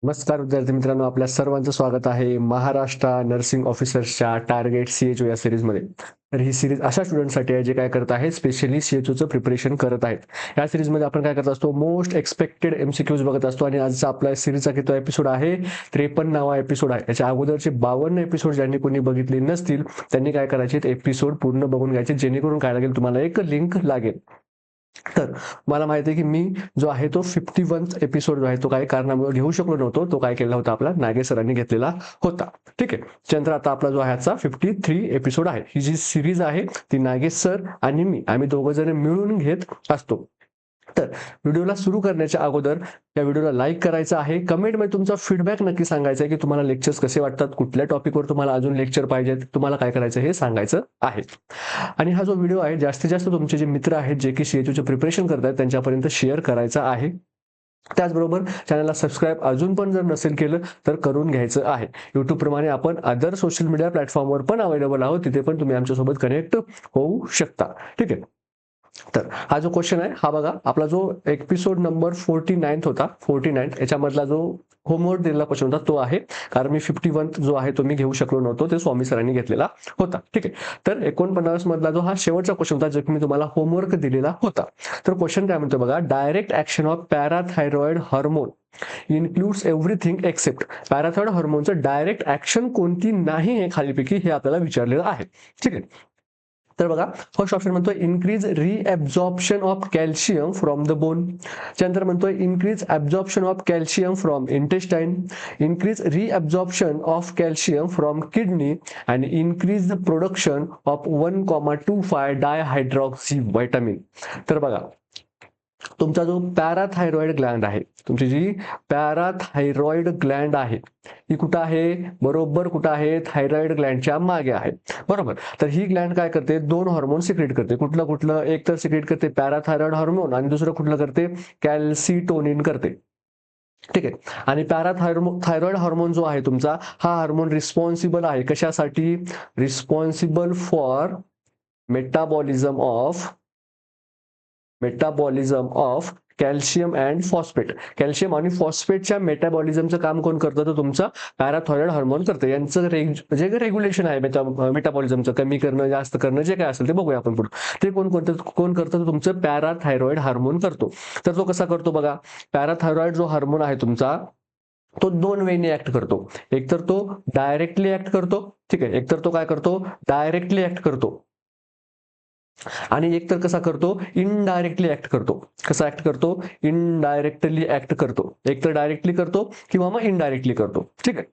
नमस्कार विद्यार्थी मित्रांनो, आपल्या सर्वांचं स्वागत आहे महाराष्ट्र नर्सिंग ऑफिसर्सच्या टार्गेट सीएचओ या सिरीजमध्ये. तर ही सिरीज अशा स्टुडंटसाठी आहे जे काय करत आहेत, स्पेशली सीएचओचं प्रिपरेशन करत आहेत. या सिरीजमध्ये आपण काय करत असतो, मोस्ट एक्सपेक्टेड एमसीक्यूज बघत असतो. आणि आजचा आपला सिरीजचा किती एपिसोड आहे, 53वा एपिसोड आहे. याच्या अगोदरचे 52 एपिसोड ज्यांनी कोणी बघितले नसतील त्यांनी काय करायचे, एपिसोड पूर्ण बघून घ्यायचे, जेणेकरून काय लागेल, तुम्हाला एक लिंक लागेल. तर मला माहिती आहे की मी जो आहे तो 51 एपिसोड जो आहे तो काही कारणामुळे घेऊ शकलो नव्हतो. तो काय केला होता, आपला नागे सरांनी घेतलेला होता. ठीक आहे. त्यानंतर आता आपला जो आहे आजचा 53 एपिसोड आहे. ही जी सिरीज आहे ती नागेश सर आणि मी आम्ही दोघं जण मिळून घेत असतो. तर व्हिडिओला सुरू करण्याच्या अगोदर या व्हिडिओला लाईक करायचं आहे, कमेंटमध्ये तुमचा फीडबॅक नक्की सांगायचा आहे की तुम्हाला लेक्चर्स कसे वाटतात, कुठल्या टॉपिकवर तुम्हाला अजून लेक्चर पाहिजेत, तुम्हाला काय करायचं हे सांगायचं आहे. आणि हा जो व्हिडिओ आहे जास्तीत जास्त तुमचे जे मित्र आहेत जे की सीएचओचे प्रिपरेशन करतात त्यांच्यापर्यंत शेअर करायचा आहे. त्याचबरोबर चॅनलला सबस्क्राईब अजून पण जर नसेल केलं तर करून घ्यायचं आहे. युट्यूब प्रमाणे आपण अदर सोशल मीडिया प्लॅटफॉर्मवर पण अवेलेबल आहोत, तिथे पण तुम्ही आमच्यासोबत कनेक्ट होऊ शकता. ठीक आहे. तर हा जो क्वेश्चन आहे हा बघा, आपला जो एपिसोड नंबर 49 होता, 49 याच्यामधला जो होमवर्क दिलेला क्वेश्चन होता तो आहे. कारण मी 51 जो आहे तो मी घेऊ शकलो नव्हतो, ते स्वामी सरांनी घेतलेला होता. ठीक आहे. तर 49 मधला जो हा शेवटचा क्वेश्चन होता जो मी तुम्हाला होमवर्क दिलेला होता. तर क्वेश्चन काय म्हणतो बघा, direct action of parathyroid hormone includes everything except. Parathyroid हार्मोनचं डायरेक्ट ऍक्शन कोणती नाही हे खालीपैकी हे आपल्याला विचारलेलं आहे. ठीक आहे. तर बघा, फर्स्ट ऑप्शन म्हणतोय increase reabsorption of calcium from the bone. त्यानंतर म्हणतोय increase absorption of calcium from intestine, increase reabsorption of calcium from kidney and increase the production of 1,25 dihydroxy vitamin. तर बघा, तुमचा जो पॅराथायरॉइड ग्लँड आहे, तुमची जी पॅराथायरॉइड ग्लँड आहे ही कुठं आहे, बरोबर कुठं आहे, थायरॉइड ग्लँडच्या मागे आहे. बरोबर. तर ही ग्लँड काय करते, दोन हार्मोन सिक्रेट करते. कुठलं कुठलं, एक तर सिक्रेट करते पॅराथायरॉइड हार्मोन आणि दुसरं कुठलं करते, कॅल्सिटोनिन करते. ठीक आहे. आणि थायरॉइड हार्मोन जो आहे तुमचा, हा हार्मोन रिस्पॉन्सिबल आहे कशासाठी, responsible for metabolism of calcium and phosphate. Calcium आणि फॉस्फेटच्या मेटाबॉलिझमचं काम कोण करतं, तर तुमचं पॅराथायरॉइड हार्मोन करतं. यांचं जे रेग्युलेशन आहे मेटाबॉलिझमचं, कमी करणं जास्त करणं जे काय असेल ते बघूया आपण पुढे. ते कोण करतं, तुमचं पॅराथायरॉइड हार्मोन करतो. तर तो कसा करतो बघा, पॅराथायरॉइड जो हार्मोन आहे तुमचा तो दोन वेने ऍक्ट करतो. एक तर तो डायरेक्टली ऍक्ट करतो. ठीक आहे. एक तर तो काय करतो, डायरेक्टली ऍक्ट करतो. आणि एक तर कसा करतो, इनडायरेक्टली ऍक्ट करतो. कसा ऍक्ट करतो, इनडायरेक्टली ऍक्ट करतो. एक तर डायरेक्टली करतो किंवा मग इनडायरेक्टली करतो. ठीक आहे.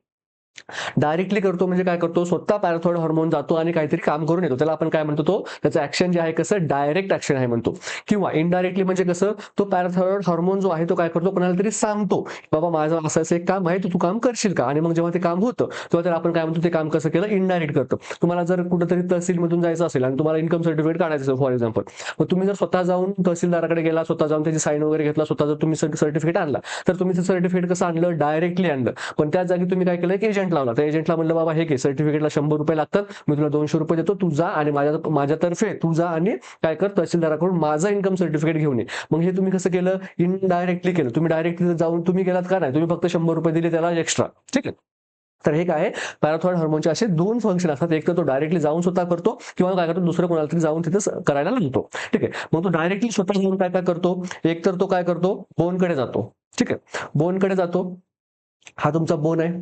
डायरेक्टली करतो म्हणजे काय करतो, स्वतः पॅराथायरॉइड हार्मोन जातो आणि काहीतरी काम करून येतो, त्याला आपण काय म्हणतो, तो त्याचं ऍक्शन जे आहे कसं, डायरेक्ट ऍक्शन आहे म्हणतो. किंवा इनडायरेक्टली म्हणजे कसं, तो पॅराथायरॉइड हार्मोन जो आहे तो काय करतो, कोणाला तरी सांगतो, बाबा माझं असं असं एक काम आहे, तू काम करशील का. आणि मग जेव्हा ते काम होतं तेव्हा त्याला आपण काय म्हणतो, ते काम कसं केलं, इनडायरेक्ट करतो. तुम्हाला जर कुठेतरी तहसीलमधून जायचं असेल आणि तुम्हाला इन्कम सर्टिफिकेट काढायचं असेल फॉर एक्झाम्पल, मग तुम्ही जर स्वतः जाऊन तहसीलदाराकडे गेला, स्वतः जाऊन त्याची साईन वगैरे घेतला, स्वतः जर तुम्ही सर्टिफिकेट आणला, तर तुम्ही ते सर्टिफिकेट कसं आणलं, डायरेक्टली आणलं. पण त्याच जागी तुम्ही काय केलं, एक एजंट लावला. त्या एजंटला म्हणलं, बाबा हे घे, सर्टिफिकेटला 100 रुपये लागतात, मी तुला 200 रुपये देतो, तू जा आणि माझ्यातर्फे तू जा आणि काय कर, तहसीलदाराकडून माझं इन्कम सर्टिफिकेट घेऊन ये. मग हे तुम्ही कसं केलं, इनडायरेक्टली केलं. तुम्ही डायरेक्टली जाऊन तुम्ही गेलात का नाही, तुम्ही फक्त 100 रुपये दिले त्याला एक्स्ट्रा. ठीक आहे. तर हे काय, पॅराथायरॉइड हार्मोनचे असे दोन फंक्शन असतात. एक तर तो डायरेक्टली जाऊन स्वतः करतो किंवा काय करतो, दुसरं कोणाला तरी जाऊन तिथं करायला लागतो. ठीक आहे. मग तो डायरेक्टली स्वतः जाऊन काय काय करतो, एक तर तो काय करतो, बोनकडे जातो. ठीक आहे. बोनकडे जातो. हा तुमचा बोन आहे.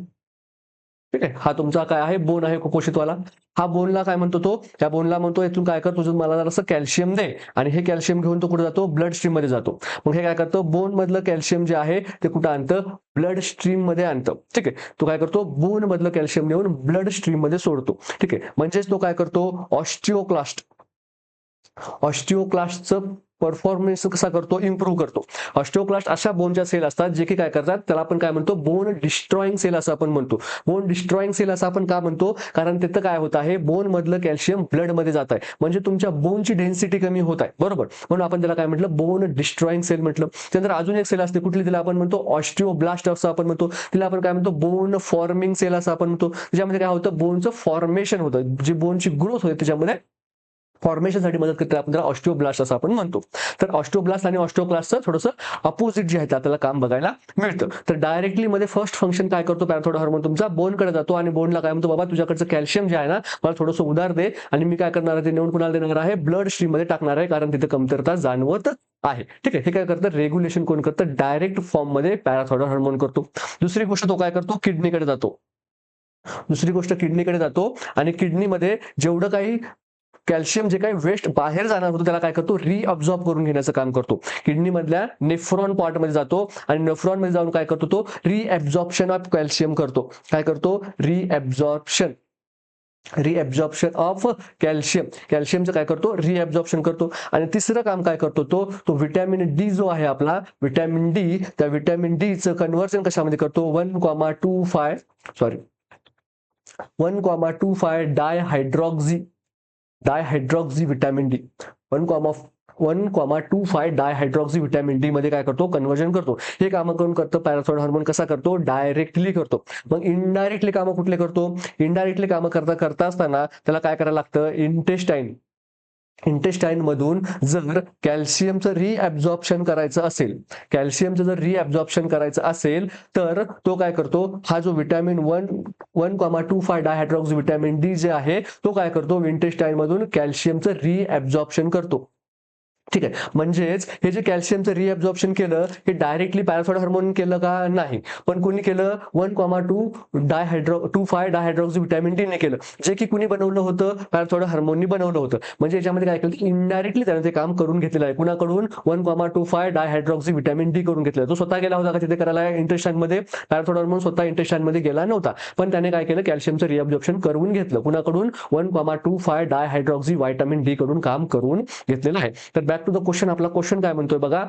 ठीक आहे. हा तुमचा काय आहे, बोन आहे कुपोषितवाला. हा बोनला काय म्हणतो, तो त्या बोनला म्हणतो, इथून काय कर, तुझं मला जरासं कॅल्शियम दे. आणि हे कॅल्शियम घेऊन तो कुठे जातो, ब्लड स्ट्रीम मध्ये जातो. मग हे काय करतं, बोन मधलं कॅल्शियम जे आहे ते कुठं आणतं, ब्लड स्ट्रीम मध्ये आणतं. ठीक आहे. तो काय करतो, बोन मधलं कॅल्शियम नेऊन ब्लड स्ट्रीम मध्ये सोडतो. ठीक आहे. म्हणजेच तो काय करतो, ऑस्टिओक्लास्टचं परफॉर्मन्स कसा करतो, इम्प्रूव्ह करतो. ऑस्टिओक्लास्ट अशा बोनच्या सेल असतात जे की काय करतात, त्याला आपण काय म्हणतो, बोन डिस्ट्रॉइंग सेल असं आपण म्हणतो. बोन डिस्ट्रॉइंग सेल असं आपण का म्हणतो, कारण तिथं काय होत आहे, बोन मधलं कॅल्शियम ब्लड मध्ये जात आहे, म्हणजे तुमच्या बोनची डेन्सिटी कमी होत आहे. बरोबर. म्हणून आपण त्याला काय म्हटलं, बोन डिस्ट्रॉइंग सेल म्हटलं. त्यानंतर अजून एक सेल असते, कुठली, तिला आपण म्हणतो ऑस्टिओब्लास्ट असं आपण म्हणतो. तिला आपण काय म्हणतो, बोन फॉर्मिंग सेल असं आपण म्हणतो. त्याच्यामध्ये काय होतं, बोनचं फॉर्मेशन होतं, जी बोनची ग्रोथ होते त्याच्यामध्ये फॉर्मेशनसाठी मदत करते, आपण त्याला ऑस्टिओब्लास्ट असं आपण म्हणतो. तर ऑस्टिओब्लास्ट आणि ऑस्टिओक्लास्टचं थोडंसं अपोजिट जे आहे ते आपल्याला काम बघायला मिळतं. तर डायरेक्टली मध्ये फर्स्ट फंक्शन काय करतो, पॅराथायरॉइड हार्मोन तुमचा बोनकडे जातो आणि बोनला काय म्हणतो, बाबा तुझ्याकडचं कॅल्शियम जे आहे ना मला थोडंसं उधार दे, आणि मी काय करणार आहे ते नेऊन कुणाला देणार आहे, ब्लड स्ट्रीम मध्ये टाकणार आहे, कारण तिथे कमतरता जाणवत आहे. ठीक आहे, हे काय करतं, रेग्युलेशन कोण करतं, डायरेक्ट फॉर्म मध्ये पॅराथायरॉइड हार्मोन करतो. दुसरी गोष्ट तो काय करतो, किडनीकडे जातो. दुसरी गोष्ट किडनीकडे जातो आणि किडनीमध्ये जेवढं काही कॅल्शियम जे काही वेस्ट बाहेर जाणार होतं त्याला काय करतो, रिअब्झॉर्ब करून घेण्याचं काम करतो. किडनी मधल्या नेफ्रॉन पार्ट मध्ये जातो आणि नेफ्रॉन मध्ये जाऊन काय करतो, तो रिअब्झॉर्प्शन ऑफ कॅल्शियम करतो. काय करतो, रिअब्झॉर्प्शन ऑफ कॅल्शियम, कॅल्शियमचं काय करतो, रिअब्झॉर्प्शन करतो. आणि तिसरं काम काय करतो, तो व्हिटॅमिन डी जो आहे आपला, व्हिटॅमिन डी, त्या व्हिटॅमिन डीचं कन्व्हर्जन कशामध्ये करतो, 1,25 डायहायड्रॉक्झी व्हिटॅमिन डी, 1,25 डायहायड्रॉक्झी व्हिटॅमिन डी मध्ये काय करतो, कन्व्हर्जन करतो. हे कामं करून करतो पॅराथायरॉइड हार्मोन. कसा करतो, डायरेक्टली करतो. मग इनडायरेक्टली कामं कुठले करतो, इनडायरेक्टली कामं करता असताना त्याला काय करायला लागतं, इंटेस्टाईन मधून जर कॅल्शियमचं रिअब्झॉर्प्शन करायचं असेल तर तो काय करतो, हा जो vitamin 1,25 dihydroxy vitamin D J आहे तो काय करतो, इंटेस्टाईन मधून कॅल्शियमचं रिअब्झॉर्प्शन करतो. ठीक आहे, म्हणजेच हे जे कॅल्शियमचं रिअब्झॉर्प्शन केलं हे डायरेक्टली पॅराथायरॉइड हार्मोन केलं का, नाही, पण कोणी केलं, 1,25 डायहायड्रॉक्सी व्हिटॅमिन डी ने केलं, जे की कुणी बनवलं होतं, पॅराथायरॉइड हार्मोननी बनवलं होतं. म्हणजे याच्यामध्ये काय केलं, इनडायरेक्टली त्याने ते काम करून घेतलेलं आहे. कुणाकडून, 1,25 डायहायड्रॉक्सी व्हिटॅमिन डी करून घेतलं. तो स्वतः गेला होता का तिथे करायला इंटेस्टाईन मध्ये, पॅराथायरॉइड हार्मोन स्वतः इंटेस्टाईन मध्ये गेला नव्हता, पण त्याने काय केलं, कॅल्शियमचं रिअब्झॉर्प्शन करून घेतलं. कुणाकडून, 1,25 डायहायड्रॉक्सी व्हिटॅमिन डी कडून काम करून घेतलेलं आहे. तर बॅक टू द क्वेश्चन, आपला क्वेश्चन काय म्हणतोय बघा,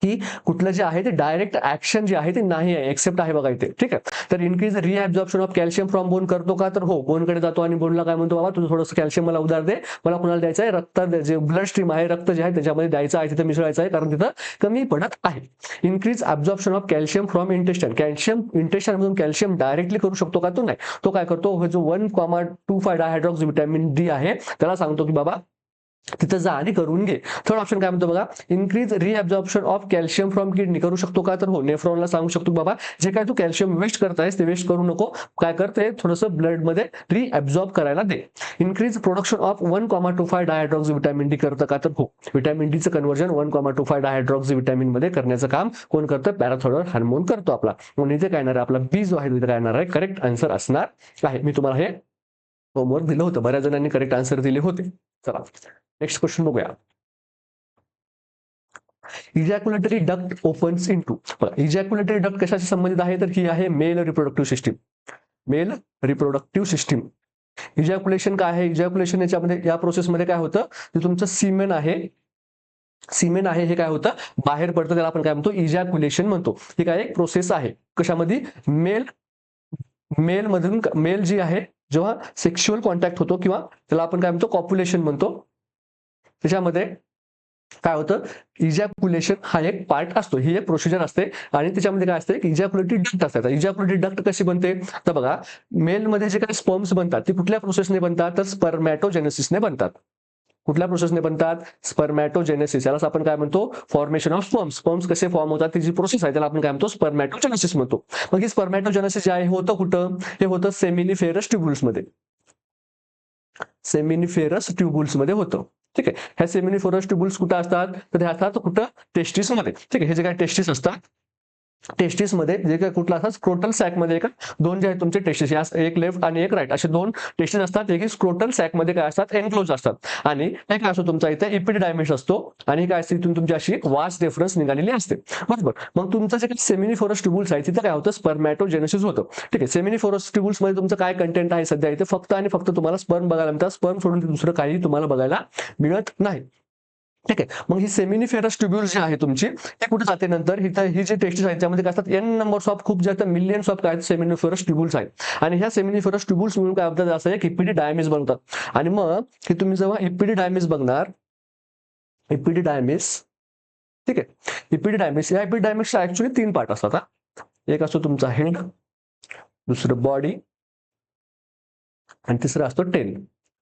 की कुठलं जे आहे ते डायरेक्ट ऍक्शन जे आहे ते नाही आहे, एक्सेप्ट आहे बघा इथे. ठीक आहे, तर increase reabsorption of calcium from bone करतो का, तर हो, बोनकडे जातो आणि बोनला काय म्हणतो, बाबा तुझं थोडंसं कॅल्शियम मला उधार दे, मला कुणाला द्यायचं आहे, रक्त जे ब्लड स्ट्रीम आहे, रक्त जे आहे त्याच्यामध्ये द्यायचं आहे, तिथे मिसळायचं आहे, कारण तिथं कमी पडत आहे. Increase absorption of calcium from intestine, calcium intestine मधून कॅल्शियम डायरेक्टली करू शकतो का, तो नाही. तो काय करतो, जो 1,25 डायहायड्रॉक्सी व्हिटॅमिन डी आहे त्याला सांगतो की बाबा तिथं जा आणि करून घे. थर्ड ऑप्शन काय म्हणतो बघा, increase reabsorption of calcium from kidney, करू शकतो का, तर हो, नेफ्रॉनला सांगू शकतो बाबा जे काय तू कॅल्शियम वेस्ट करतायस ते वेस्ट करू नको, काय करते, थोडंसं ब्लड मध्ये रिअब्झॉर्ब करायला दे. Increase production of 1,25 dihydroxy vitamin D करतं का, तर हो, व्हिटॅमिन डीचं कन्व्हर्जन 1,25 डायहायड्रॉक्सी व्हिटॅमिन मध्ये करण्याचं काम कोण करतं, पॅराथायरॉइड हार्मोन करतो आपला. म्हणून इथे काय येणार आहे, आपला बी जो आहे तिथे काय येणार आहे, करेक्ट आन्सर असणार आहे. मी तुम्हाला हे होमवर्क दिलं होतं, बऱ्याच जणांनी करेक्ट आन्सर दिले होते. चला नेक्स्ट क्वेश्चन बघूया. Ejaculatory duct opens into, ejaculatory duct कशाशी संबंधित आहे, तर ही आहे मेल रिप्रोडक्टिव्ह सिस्टीम. इजॅक्युलेशन काय आहे, इजॅक्युलेशन याच्यामध्ये या प्रोसेसमध्ये काय होतं, ते तुमचं सीमेन आहे हे काय होतं, बाहेर पडतं, त्याला आपण काय म्हणतो, इजॅक्युलेशन म्हणतो. ही काय एक प्रोसेस आहे, कशामध्ये, मेल जी आहे जेव्हा सेक्शुअल कॉन्टॅक्ट होतो किंवा त्याला आपण काय म्हणतो, कॉप्युलेशन म्हणतो, त्याच्यामध्ये काय होतं, इजॅक्युलेशन हा एक पार्ट असतो, ही एक प्रोसिजर असते आणि त्याच्यामध्ये काय असते, इजॅक्युलेटरी डक्ट असतात. इजॅक्युलेटरी डक्ट कशी बनते, तर बघा, मेलमध्ये जे काही स्पर्म्स बनतात ते कुठल्या प्रोसेसने बनतात, तर स्पर्मॅटोजेनेसिसने बनतात. कुठल्या प्रोसेसने बनतात, स्पर्मॅटोजेनेसिस. यालाच आपण काय म्हणतो, फॉर्मेशन ऑफ स्पर्म्स कसे फॉर्म होतात ती जी प्रोसेस आहे त्याला आपण काय म्हणतो, स्पर्मॅटोजेनेसिस म्हणतो. मग ही स्पर्मॅटोजेनेसिस जे आहे होतं कुठं, हे होतं सेमिनिफेरस ट्युब्युल्स मध्ये होतं. ठीक आहे, ह्या सेमिनिफेरस ट्युब्युल्स कुठं असतात, तर हे असतात कुठं, टेस्टिस मध्ये. ठीक आहे, हे जे काही टेस्टिस असतात, टेस्टिस मध्ये जे काही कुठला असतात, स्क्रोटल सॅक मध्ये का दोन जे आहेत तुमचे टेस्टिस, एक लेफ्ट आणि एक राईट, असे दोन टेस्टिस असतात, जे की स्क्रोटल सॅक मध्ये काय असतात, एनक्लोज असतात. आणि हे काय असतो तुमचा इथे इपिडिडायमिस असतो आणि काय असते, इथून तुमची अशी एक वास डिफरन्स निघालेली असते, बरोबर. मग तुमचं जे काही सेमिनिफेरस ट्युब्युल्स आहे तिथे काय होतं, स्पर्मॅटोजेनेसिस होतं. ठीक आहे, सेमिनिफेरस ट्युब्युल्स मध्ये तुमचं काय कंटेंट आहे सध्या इथे, फक्त आणि फक्त तुम्हाला स्पर्म बघायला मिळतात, स्पर्म सोडून दुसरं काही तुम्हाला बघायला मिळत नाही. ठीक आहे, मग ही सेमिनिफेरस ट्युब्युल्स जी आहे तुमची ते कुठे जाते, नंतर ही जी टेस्टिस आहेत त्यामध्ये काय असतात, एन नंबर्स ऑफ, खूप जास्त मिलियन्स ऑफ काय सेमिनिफेरस ट्युब्युल्स आहेत. आणि ह्या सेमिनिफेरस ट्युब्युल्स मिळून काय होतात, असं एक इपिडिडायमिस बनतात. आणि मग हे तुम्ही जेव्हा इपिडिडायमिस बघणार, ठीक आहे, या इपिडिडायमिसच्या ऍक्च्युअली 3 पार्ट असतात. एक असतो तुमचा हेड, दुसरं बॉडी आणि तिसरं असतो टेल.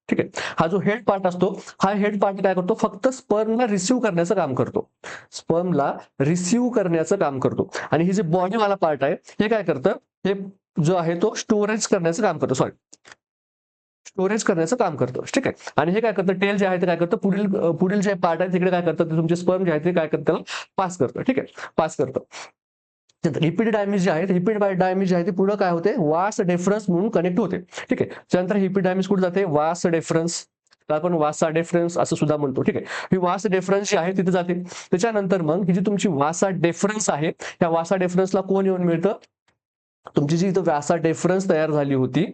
ठीक आहे. हा जो हेड पार्ट असतो, हा हेड पार्ट काय करतो, फक्त स्पर्मला रिसिव्ह करण्याचं काम करतो. स्पर्मला रिसिव्ह करण्याचं काम करतो. आणि ही जी बॉडीवाला पार्ट आहे, हे काय करतं, हे जो आहे तो स्टोरेज करण्याचं काम करतो. स्टोरेज करण्याचं काम करतो. ठीक आहे. आणि हे काय करतं, टेल जे आहे ते काय करतं, पुढील जे पार्ट आहे तिकडे काय करतं, ते तुमचे स्पर्म जे आहे ते काय करतं, त्याला पास करतं. ठीक आहे, पास करतं. हिपिडायमिस जे आहे, हिपिडायमिस जे आहे ते पुढे काय होते, वास डेफरन्स म्हणून कनेक्ट होते. ठीक आहे. त्यानंतर हिपिडायमिस कुठे जाते, वास डेफरन्स, आपण वासा डेफरन्स असं सुद्धा म्हणतो. ठीक आहे. ही वास डेफरन्स जी आहे तिथे जाते. त्याच्यानंतर मग ही जी तुमची वासा डेफरन्स आहे, त्या वासा डेफरन्सला कोण येऊन मिळतं, तुमची जी इथं वासा डेफरन्स तयार झाली होती,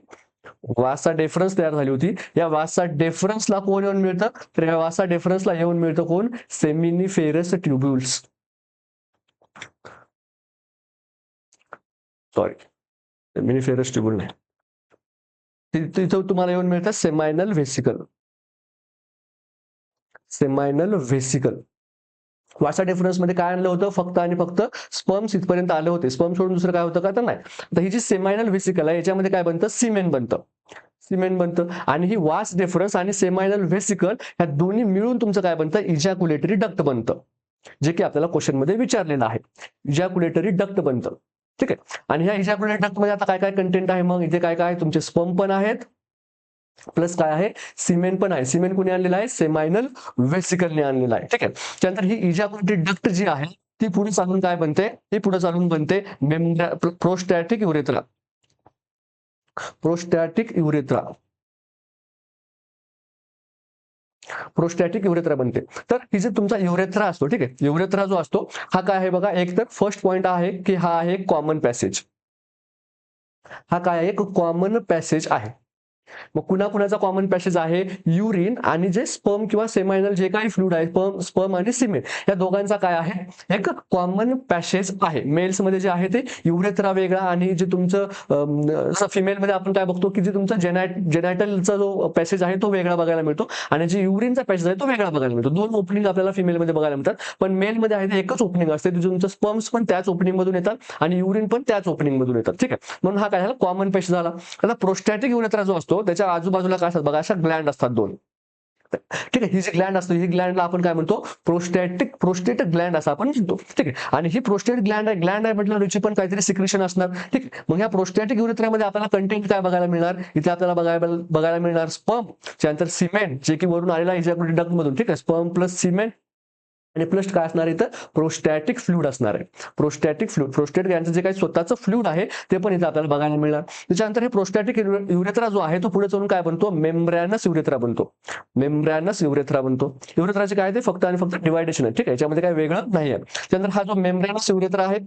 वासा डेफरन्स तयार झाली होती, या वासा डेफरन्सला कोण येऊन मिळतं, तर या वासा डेफरन्सला येऊन मिळतं कोण, सेमिनिफेरस ट्युब्युल्स. सॉरी, सेमिनिफेरस ट्युब्युल नाही, तिथं तुम्हाला येऊन मिळतं सेमायनल व्हेसिकल. सेमायनल व्हेसिकल. वासा डिफरन्स मध्ये काय आणलं होतं, फक्त आणि फक्त स्पर्म्स इथपर्यंत आले होते. स्पर्म सोडून दुसरं काय होतं का, तर नाही. आता ही जी सेमायनल व्हेसिकल आहे, याच्यामध्ये काय बनतं, सिमेन बनतं. सिमेन बनतं. आणि ही वास डिफरन्स आणि सेमायनल व्हेसिकल ह्या दोन्ही मिळून तुमचं काय बनतं, इजॅक्युलेटरी डक्ट बनतं, जे की आपल्याला क्वेश्चन मध्ये विचारलेलं आहे. इजॅक्युलेटरी डक्ट बनतं. ठीक आहे. आणि ह्या इजॅक्युलेटरी डक्ट मध्ये आता काय काय कंटेंट आहे, मग इथे काय काय तुमचे स्पर्म पण आहेत, प्लस काय आहे, सिमेंट पण आहे. सिमेंट कोणी आणलेला आहे, सेमायनल व्हेसिकलने आणलेला आहे. ठीक आहे. त्यानंतर ही इजॅक्युलेटरी डक्ट जी आहे ती पुढे चालून काय बनते, ती पुढे चालून बनते prostatic urethra. Prostatic urethra. Prostatic urethra बनते. तर ही जे तुमचा युरेथ्रा असतो, ठीक आहे, युरेथ्रा जो असतो हा काय आहे बघा, एक तर फर्स्ट पॉइंट आहे की हा आहे कॉमन पॅसेज. हा काय आहे, एक कॉमन पॅसेज आहे. मग कुणाकुणाचा कॉमन पॅसेज आहे, युरिन आणि जे स्पर्म किंवा सेमायनल जे काही फ्लुइड आहे, स्पर्म आणि सिमेन, या दोघांचा काय आहे, एक कॉमन पॅसेज आहे. मेल्स मध्ये जे आहे ते युरेथ्रा वेगळा, आणि जे तुमचं जसं फिमेल मध्ये आपण काय बघतो की जे तुमचा जेनायटलचा जो पॅसेज आहे तो वेगळा बघायला मिळतो, आणि जे युरिनचा पॅसेज आहे तो वेगळा बघायला मिळतो. दोन ओपनिंग आपल्याला फिमेल मध्ये बघायला मिळतात, पण मेल मध्ये आहे ते एकच ओपनिंग असते. तुमचं स्पर्म्स पण त्याच ओपनिंग मधून येतात आणि युरिन पण त्याच ओपनिंग मधून येतात. ठीक आहे. म्हणून हा काय झाला, कॉमन पॅसेज झाला. आता प्रोस्टॅटिक युरेथ्रा जो असतो त्याच्या आजूबाजूला काय असतात बघा, अशा ग्लँड असतात दोन. ठीक आहे. ही जी ग्लँड असते, ही ग्लँडला आपण काय म्हणतो, प्रोस्टेट ग्लँड असं आपण म्हणतो. ठीक आहे. आणि ही प्रोस्टेट ग्लँड आहे म्हटलं, रुची पण काहीतरी सिक्रेशन असणार. ठीक आहे. मग या प्रोस्टॅटिक युरेथ्रामध्ये आपल्याला कंटेंट काय बघायला मिळणार, इथे आपल्याला बघायला मिळणार स्पर्म, त्यानंतर सिमेंट जे की वरून आलेला इजॅक्युलेटरी डक्ट मधून. ठीक आहे. स्पर्म प्लस सिमेंट आणि प्लस काय असणार, इथं प्रोस्टॅटिक फ्लुइड असणार आहे. प्रोस्टॅटिक फ्लुइड, प्रोस्टेट ग्लँडचं जे काही स्वतःचं फ्लुइड आहे ते पण इथे आपल्याला बघायला मिळणार. त्याच्यानंतर हे प्रोस्टॅटिक युरेथ्रा जो आहे तो पुढे चलून काय बनतो, मेम्ब्रॅनस युरेथ्रा बनतो. मेम्ब्रॅनस युरेथ्रा बनतो. युरेथ्राचे काय ते फक्त आणि फक्त डिवायडेशन आहे. ठीक आहे. याच्यामध्ये काय वेगळं नाही आहे. त्यानंतर हा जो मेम्ब्रॅनस युरेथ्रा आहे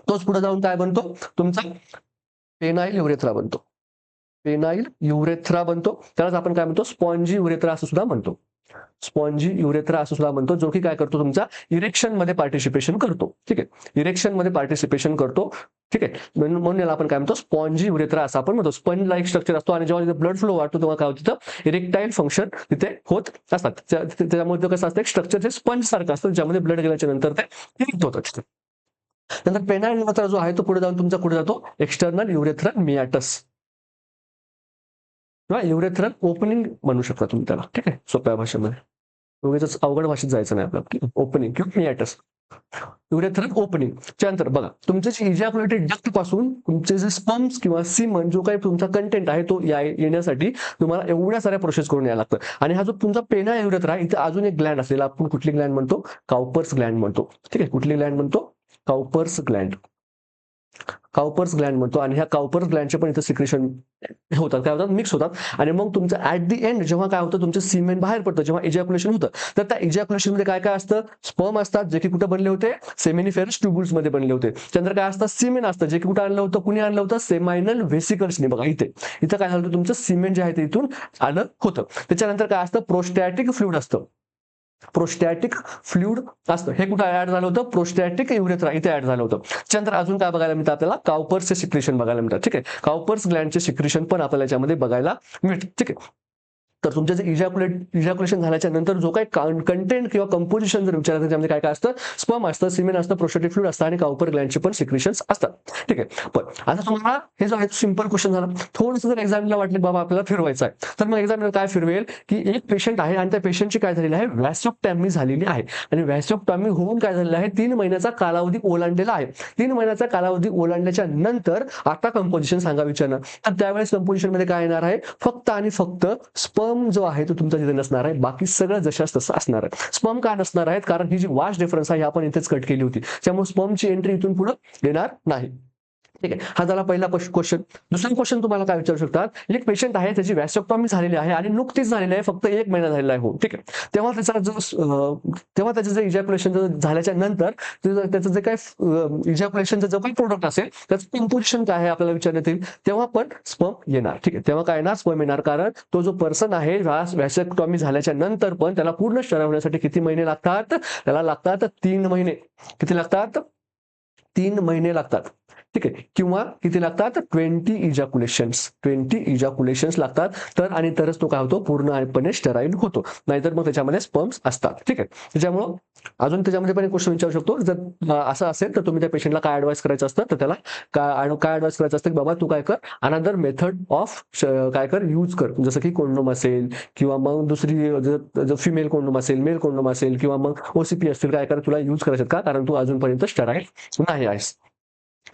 तोच पुढे जाऊन काय बनतो, तुमचा पेनाइल युरेथ्रा बनतो. पेनाइल युरेथ्रा बनतो. त्यालाच आपण काय म्हणतो, स्पॉन्जी युरेथ्रा असं सुद्धा म्हणतो. स्पॉन्जी युरेथ्रा असं सुद्धा म्हणतो, जो की काय करतो, तुमचा इरेक्शन मध्ये पार्टिसिपेशन करतो. ठीक आहे. इरेक्शन मध्ये पार्टिसिपेशन करतो. ठीक आहे. म्हणून याला आपण काय म्हणतो, स्पॉन्जी युरेथ्रा असं आपण म्हणतो. स्पंज लाईक स्ट्रक्चर असतो, आणि जेव्हा ब्लड फ्लो वाढतो तेव्हा काय होतं, इरेक्टाईल फंक्शन तिथे होत असतात. त्यामुळे कसं असतं, स्ट्रक्चर हे स्पंज सारखं असतं, ज्यामध्ये ब्लड गेल्याच्या नंतर ते इरेक्ट होतं. नंतर पेनाइल युरेथ्रा जो आहे तो पुढे जाऊन तुमचा कुठे जातो, एक्सटर्नल युरेथ्रल मियाटस किंवा युरेथ्रल ओपनिंग म्हणू शकता तुम्ही त्याला. ठीक आहे. सोप्या भाषेमध्ये, उगाच अवघड भाषेत जायचं नाही आपल्याला. ओपनिंग किंवा मियाटस, युरेथ्रल ओपनिंग. त्यानंतर बघा, तुमचे जे इजॅक्युलेटेड डक्ट पासून तुमचे जे स्पर्म्स किंवा सिमन जो काही तुमचा कंटेंट आहे तो येण्यासाठी तुम्हाला एवढ्या साऱ्या प्रोसेस करून यायला लागतं. आणि हा जो तुमचा पेना युरेथ्रा, इथे अजून एक ग्लँड असलेला आपण कुठली ग्लँड म्हणतो, काउपर्स ग्लँड म्हणतो. ठीक आहे. कुठली ग्लँड म्हणतो, काउपर्स ग्लँड. काउपर्स ग्लँड म्हणतो. आणि ह्या काउपर्स ग्लँडचे पण इथं सिक्रेशन होतात, काय होतात, मिक्स होतात. आणि मग तुमचं ऍट दी एंड जेव्हा काय होतं, तुमचं सिमेंट बाहेर पडतं, जेव्हा इजॅक्युलेशन होतं, तर त्या इजॅक्युलेशन मध्ये काय काय असतं, स्पर्म असतात जे की कुठे बनले होते, सेमिनिफेरस ट्युब्युल्स मध्ये बनले होते. त्यानंतर काय असतं, सिमेंट असतं जे की कुठे आणलं होतं, कुणी आणलं होतं, सेमायनल व्हेसिकल्सने. बघा इथे इथं काय झालं होतं, तुमचं सिमेंट जे आहे ते इथून आलं होतं. त्याच्यानंतर काय असतं, प्रोस्टॅटिक फ्लुइड असतं. प्रोस्टॅटिक फ्लुइड असतं, हे कुठं ऍड झालं होतं, प्रोस्टॅटिक युरेथ्रा इथे ऍड झालं होतं. त्यानंतर अजून काय बघायला मिळतं आपल्याला, काउपर्सचे सिक्रेशन बघायला मिळतात. ठीक आहे. काउपर्स ग्लँडचे सिक्रेशन पण आपल्याला याच्यामध्ये बघायला मिळतं. ठीक आहे. तर तुमचं जे इजॅक्युलेशन झाल्याच्या नंतर जो काही कंटेंट किंवा कंपोजिशन जर विचारलं त्याच्यामध्ये काय काय असतं, स्पर्म असतं, सिमेन असतं, प्रोस्टॅटिक फ्लुइड असतं आणि काउपर ग्लँडचे पण सिक्रेशन्स असतात. ठीक आहे. पण आता तुम्हाला हे जो आहे सिंपल क्वेश्चन झाला. थोडंसं जर एक्झामिनरला वाटलं बाबा आपल्याला फिरवायचं आहे, तर मग एक्झामिनर काय फिरवेल की एक पेशंट आहे आणि त्या पेशंटची काय झालेली आहे, व्हॅसोक्टॉमी झालेली आहे आणि व्हॅसोक्टॉमी होऊन काय झालेलं आहे, 3 महिन्याचा कालावधी ओलांडलेला आहे. 3 महिन्याचा कालावधी ओलांडल्याच्या नंतर आता कंपोजिशन सांगा विचारणार. तर त्यावेळेस कंपोजिशन मध्ये काय येणार आहे, फक्त आणि फक्त स्पर्म जो आहे तो तुमचा तिथे नसणार आहे, बाकी सगळं जशास तसं असणार आहे. स्पर्म का नसणार आहेत, कारण ही जी वाश डिफरन्स आहे आपण इथेच कट केली होती, त्यामुळे स्पर्मची एंट्री इथून पुढे येणार नाही. ठीक आहे. हा झाला पहिला क्वेश्चन. दुसरा क्वेश्चन तुम्हाला काय विचारू शकतात, एक पेशंट आहे त्याची व्हॅसोक्टॉमी झालेली आहे आणि नुकतीच झालेली आहे, फक्त 1 महिना झालेला आहे. हो ठीक आहे. तेव्हा त्याचं जे इजॅक्युलेशन झाल्याच्या नंतर त्याचं जे काय इजॅक्युलेशनचं जो काही प्रोडक्ट असेल त्याचं कंपोजिशन काय आहे आपल्याला विचारण्यात येईल, तेव्हा पण स्पर्म येणार. ठीक आहे. तेव्हा काय येणार, स्पर्म येणार, कारण तो जो पर्सन आहे व्हॅसोक्टॉमी झाल्याच्या नंतर पण त्याला पूर्ण स्टराईल होण्यासाठी किती महिने लागतात, त्याला लागतात 3 महिने. किती लागतात, 3 महिने लागतात. ठीक आहे. किंवा किती लागतात, 20 इजॅक्युलेशन्स लागतात. तर आणि तरच तो काय होतो, पूर्णपणे स्टराईल होतो, नाहीतर मग त्याच्यामध्ये स्पर्म्स असतात. ठीक आहे. त्याच्यामुळं अजून त्याच्यामध्ये पण एक क्वेश्चन विचारू शकतो, जर असं असेल तर तुम्ही त्या पेशंटला काय ऍडवाइस करायचं असतं, तर त्याला काय ऍडवाइस करायचं असतं की बाबा तू काय कर, अनदर मेथड ऑफ काय कर, यूज कर, जसं की कोंडोम असेल किंवा मग दुसरी फिमेल कोंडोम असेल, मेल कोंडोम असेल किंवा मग ओसीपी असतील, काय कर तुला यूज करायचं का, कारण तू अजूनपर्यंत स्टराईल नाही आहेस.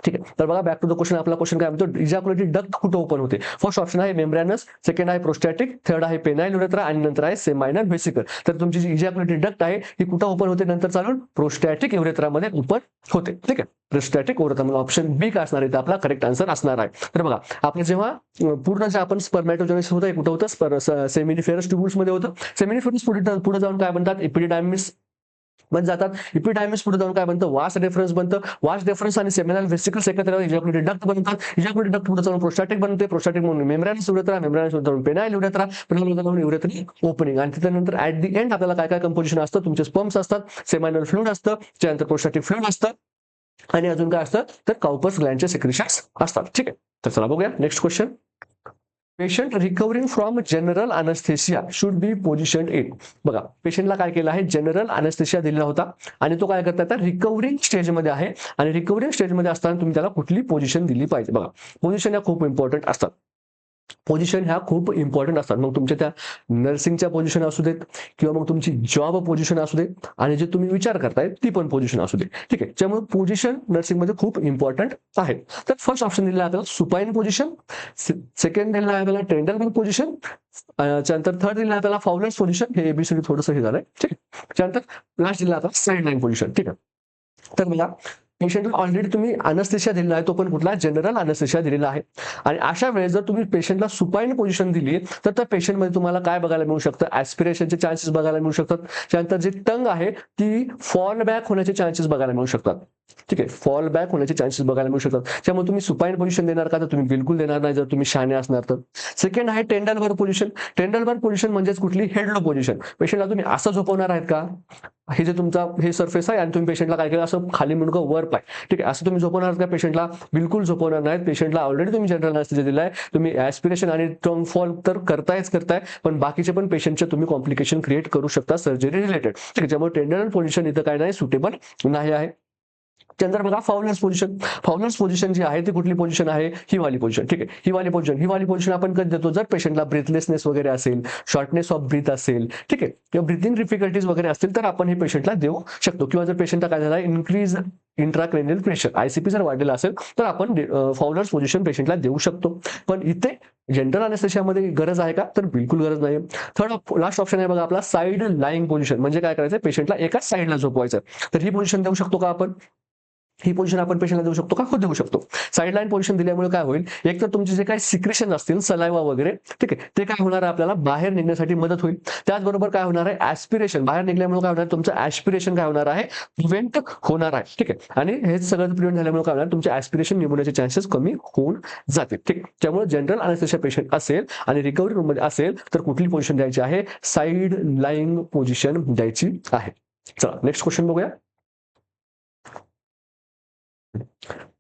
ठीक आहे. तर बघा बॅक टू द क्वेश्चन. आपला क्वेश्चन काय म्हणतो, इजॅक्युलेटरी डक्ट कुठे ओपन होते. फर्स्ट ऑप्शन आहे मेम्ब्रेनस, सेकंड आहे प्रोस्टॅटिक, थर्ड आहे पेनाइल युरेथ्रा आणि नंतर आहे सेमायनल व्हेसिकल. तर तुमची जी इजॅक्युलेटरी डक्ट आहे ही कुठे ओपन होते, नंतर चालून प्रोस्टॅटिक युरेथ्रामध्ये ओपन होते. ठीक आहे. प्रोस्टॅटिक युरेथ्रा, ऑप्शन बी काय असणार आहे, आपला करेक्ट आन्सर असणार आहे. तर बघा आपलं जेव्हा पूर्ण जे आपण स्पर्मॅटोजेनेसिस होतं कुठं होतं, सेमिनिफेरस ट्युब्यूल्स मध्ये होतं. सेमिनिफेरस पुढे जाऊन काय बनतात, एपिडिडायमिस बन जातात. इपिडायमिस पुढे जाऊन काय बनतं, वास रेफरन्स बनतं. वास रेफरन्स आणि सेमिनल व्हेसिकल्स एकत्र इजॅक्युलेटरी डक्ट बनतात. इजॅक्युलेटरी डक्ट पुढे जाऊन प्रोस्टॅटिक बनते. प्रोस्टॅटिक म्हणून मेम्ब्रेनस युरेथ्रा, मेम्ब्रेनस जाऊन पेनाइल युरेथ्रा, पेनाइल जाऊन युरेथ्री ओपनिंग आणि त्यानंतर ऍट दी एंड आपल्याला काय काय कंपोजिशन असतं, तुमचे स्पर्म्स असतात, सेमायनल फ्लुइड असतं, त्यानंतर प्रोस्टॅटिक फ्लुइड असतं आणि अजून काय असतं, तर काउपर्स ग्लँडचे सेक्रेशन्स असतात. ठीक आहे. तर चला बघूया next question. Patient recovering from general anaesthesia should be position 8. बघा पेशंटला काय केलं आहे, जनरल अनेस्थेशिया दिलेला होता आणि तो काय करता, रिकव्हरिंग स्टेजमध्ये आहे आणि रिकव्हरिंग स्टेजमध्ये असताना तुम्ही त्याला कुठली पोझिशन दिली पाहिजे. बघा पोझिशन या खूप इम्पॉर्टंट असतात. पोझिशन ह्या खूप इम्पॉर्टंट असतात. मग तुमच्या त्या नर्सिंगच्या पोझिशन असू देत किंवा मग तुमची जॉब पोझिशन असू दे आणि जे तुम्ही विचार करताय ती पण पोझिशन असू दे. ठीक आहे. त्यामुळे पोझिशन नर्सिंगमध्ये खूप इम्पॉर्टंट आहे. तर फर्स्ट ऑप्शन दिलेला आहे आपल्याला सुपाइन पोझिशन, सेकंड दिलेला आहे आपल्याला टेंडरबेल पोझिशन, त्यानंतर थर्ड दिलेला आहे आपल्याला फाउलर्स पोझिशन. हे एबीसीडी थोडंसं हे झालंय. ठीक आहे. त्यानंतर लास्ट दिला आता साइड लाईन पोझिशन. ठीक आहे. तर मला पेशंटला ऑलरेडी तुम्ही अनेस्थेशिया दिलेला आहे, तो पण कुठला, जनरल अनेस्थेशिया दिलेला आहे आणि अशा वेळेस जर तुम्ही पेशंटला सुपाइन पोझिशन दिली तर त्या पेशंटमध्ये तुम्हाला काय बघायला मिळू शकतं, ऍस्पिरेशनचे चान्सेस बघायला मिळू शकतात. त्यानंतर जी टंग आहे ती फॉल बॅक होण्याचे चान्सेस बघायला मिळू शकतात. ठीक आहे. फॉल बॅक होण्याचे चान्सेस बघायला मिळू शकतात. त्यामुळे तुम्ही सुपाइन पोझिशन देणार का, तर तुम्ही बिलकुल देणार नाही जर तुम्ही शहाणे असणार तर. सेकंड आहे टेंडलबर पोझिशन. टेंडलबर पोझिशन म्हणजेच कुठली, हेडलो पोझिशन. पेशंटला तुम्ही असं झोपवणार आहेत का, हे जे तुमचा हे सरफेस आहे आणि तुम्ही पेशंटला काय केलं, असं खाली मुंडकं वर पाय. ठीक आहे. असं तुम्ही झोपवणार का पेशंटला, बिलकुल झोपवणार नाहीत. पेशंटला ऑलरेडी तुम्ही जनरल अनेस्थेशिया दिलाय, तुम्ही ऍस्पिरेशन आणि टंग फॉल तर करताय, पण बाकीचे पण पेशंटचे तुम्ही कॉम्प्लिकेशन क्रिएट करू शकता सर्जरी रिलेटेड. ठीक आहे. त्यामुळे टेंडर पोझिशन इथं काय नाही, सुटेबल नाही आहे. त्यानंतर बघा फाउलर्स पोझिशन. फाउलर्स पोझिशन जी आहे ती कुठली पोझिशन आहे, ही वाली पोझिशन. ठीक आहे. ही वाली पोझिशन आपण कधी देतो, जर पेशंटला ब्रीथलेसनेस वगैरे असेल, शॉर्टनेस ऑफ ब्रीथ असेल, ठीक आहे, किंवा ब्रीथिंग डिफिकल्टीज वगैरे असतील तर आपण हे पेशंटला देऊ शकतो. किंवा जर पेशंटला काय झालं, इन्क्रीज इंट्राक्रेनियल प्रेशर, आयसीपी जर वाढलेला असेल तर आपण फाउलर्स पोझिशन पेशंटला देऊ शकतो. पण इथे जनरल अनेस्थेशियामध्ये गरज आहे का, तर बिलकुल गरज नाही. थर्ड लास्ट ऑप्शन आहे बघा आपला साइड लाईंग पोझिशन. म्हणजे काय करायचं, पेशंटला एकाच साईडला झोपवायचं. तर ही पोझिशन देऊ शकतो का आपण, ही पोझिशन आपण पेशंटला देऊ शकतो का, हो देऊ शकतो. साइड लाईन पोझिशन दिल्यामुळे काय होईल, एक तर तुमचे जे काही सिक्रेशन असतील, सलायवा वगैरे, ठीक आहे, ते काय होणार आहे, आपल्याला बाहेर निघण्यासाठी मदत होईल. त्याचबरोबर काय होणार आहे, ऍस्पिरेशन बाहेर निघल्यामुळे काय होणार, तुमचं ऍस्पिरेशन काय होणार आहे, प्रिव्हेंट होणार आहे. ठीक आहे. आणि हे सगळं प्रिव्हेंट झाल्यामुळे काय होणार, तुमचे ऍस्पिरेशन निघण्याचे चान्सेस कमी होऊन जातील. ठीक. त्यामुळे जनरल अनेस्थेशिया पेशंट असेल आणि रिकव्हरी रूम मध्ये असेल तर कुठली पोझिशन द्यायची आहे, साइड लाईंग पोझिशन द्यायची आहे. चला नेक्स्ट क्वेश्चन बघूया.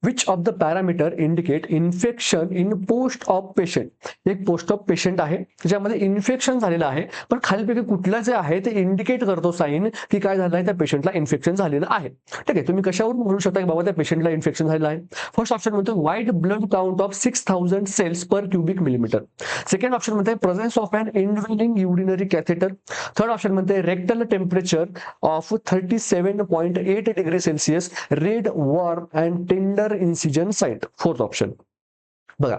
Which of the parameter indicate infection in post of patient. एक पोस्ट ऑफ पेशंट आहे ज्यामध्ये इन्फेक्शन झालेलं आहे, पण खालीपैकी कुठलं जे आहे ते इंडिकेट करतो साईन की काय झालं आहे, त्या पेशंटला इन्फेक्शन झालेलं आहे. ठीक आहे, तुम्ही कशावर म्हणू शकता की बाबा त्या पेशंटला इन्फेक्शन झालेलं आहे. फर्स्ट ऑप्शन म्हणतो white blood count of 6000 cells per cubic millimetre. Second option म्हणते presence of an indwelling urinary catheter. Third option म्हणते rectal temperature of 37.8 degree Celsius, red warm and tender incision site. Fourth option. बघा,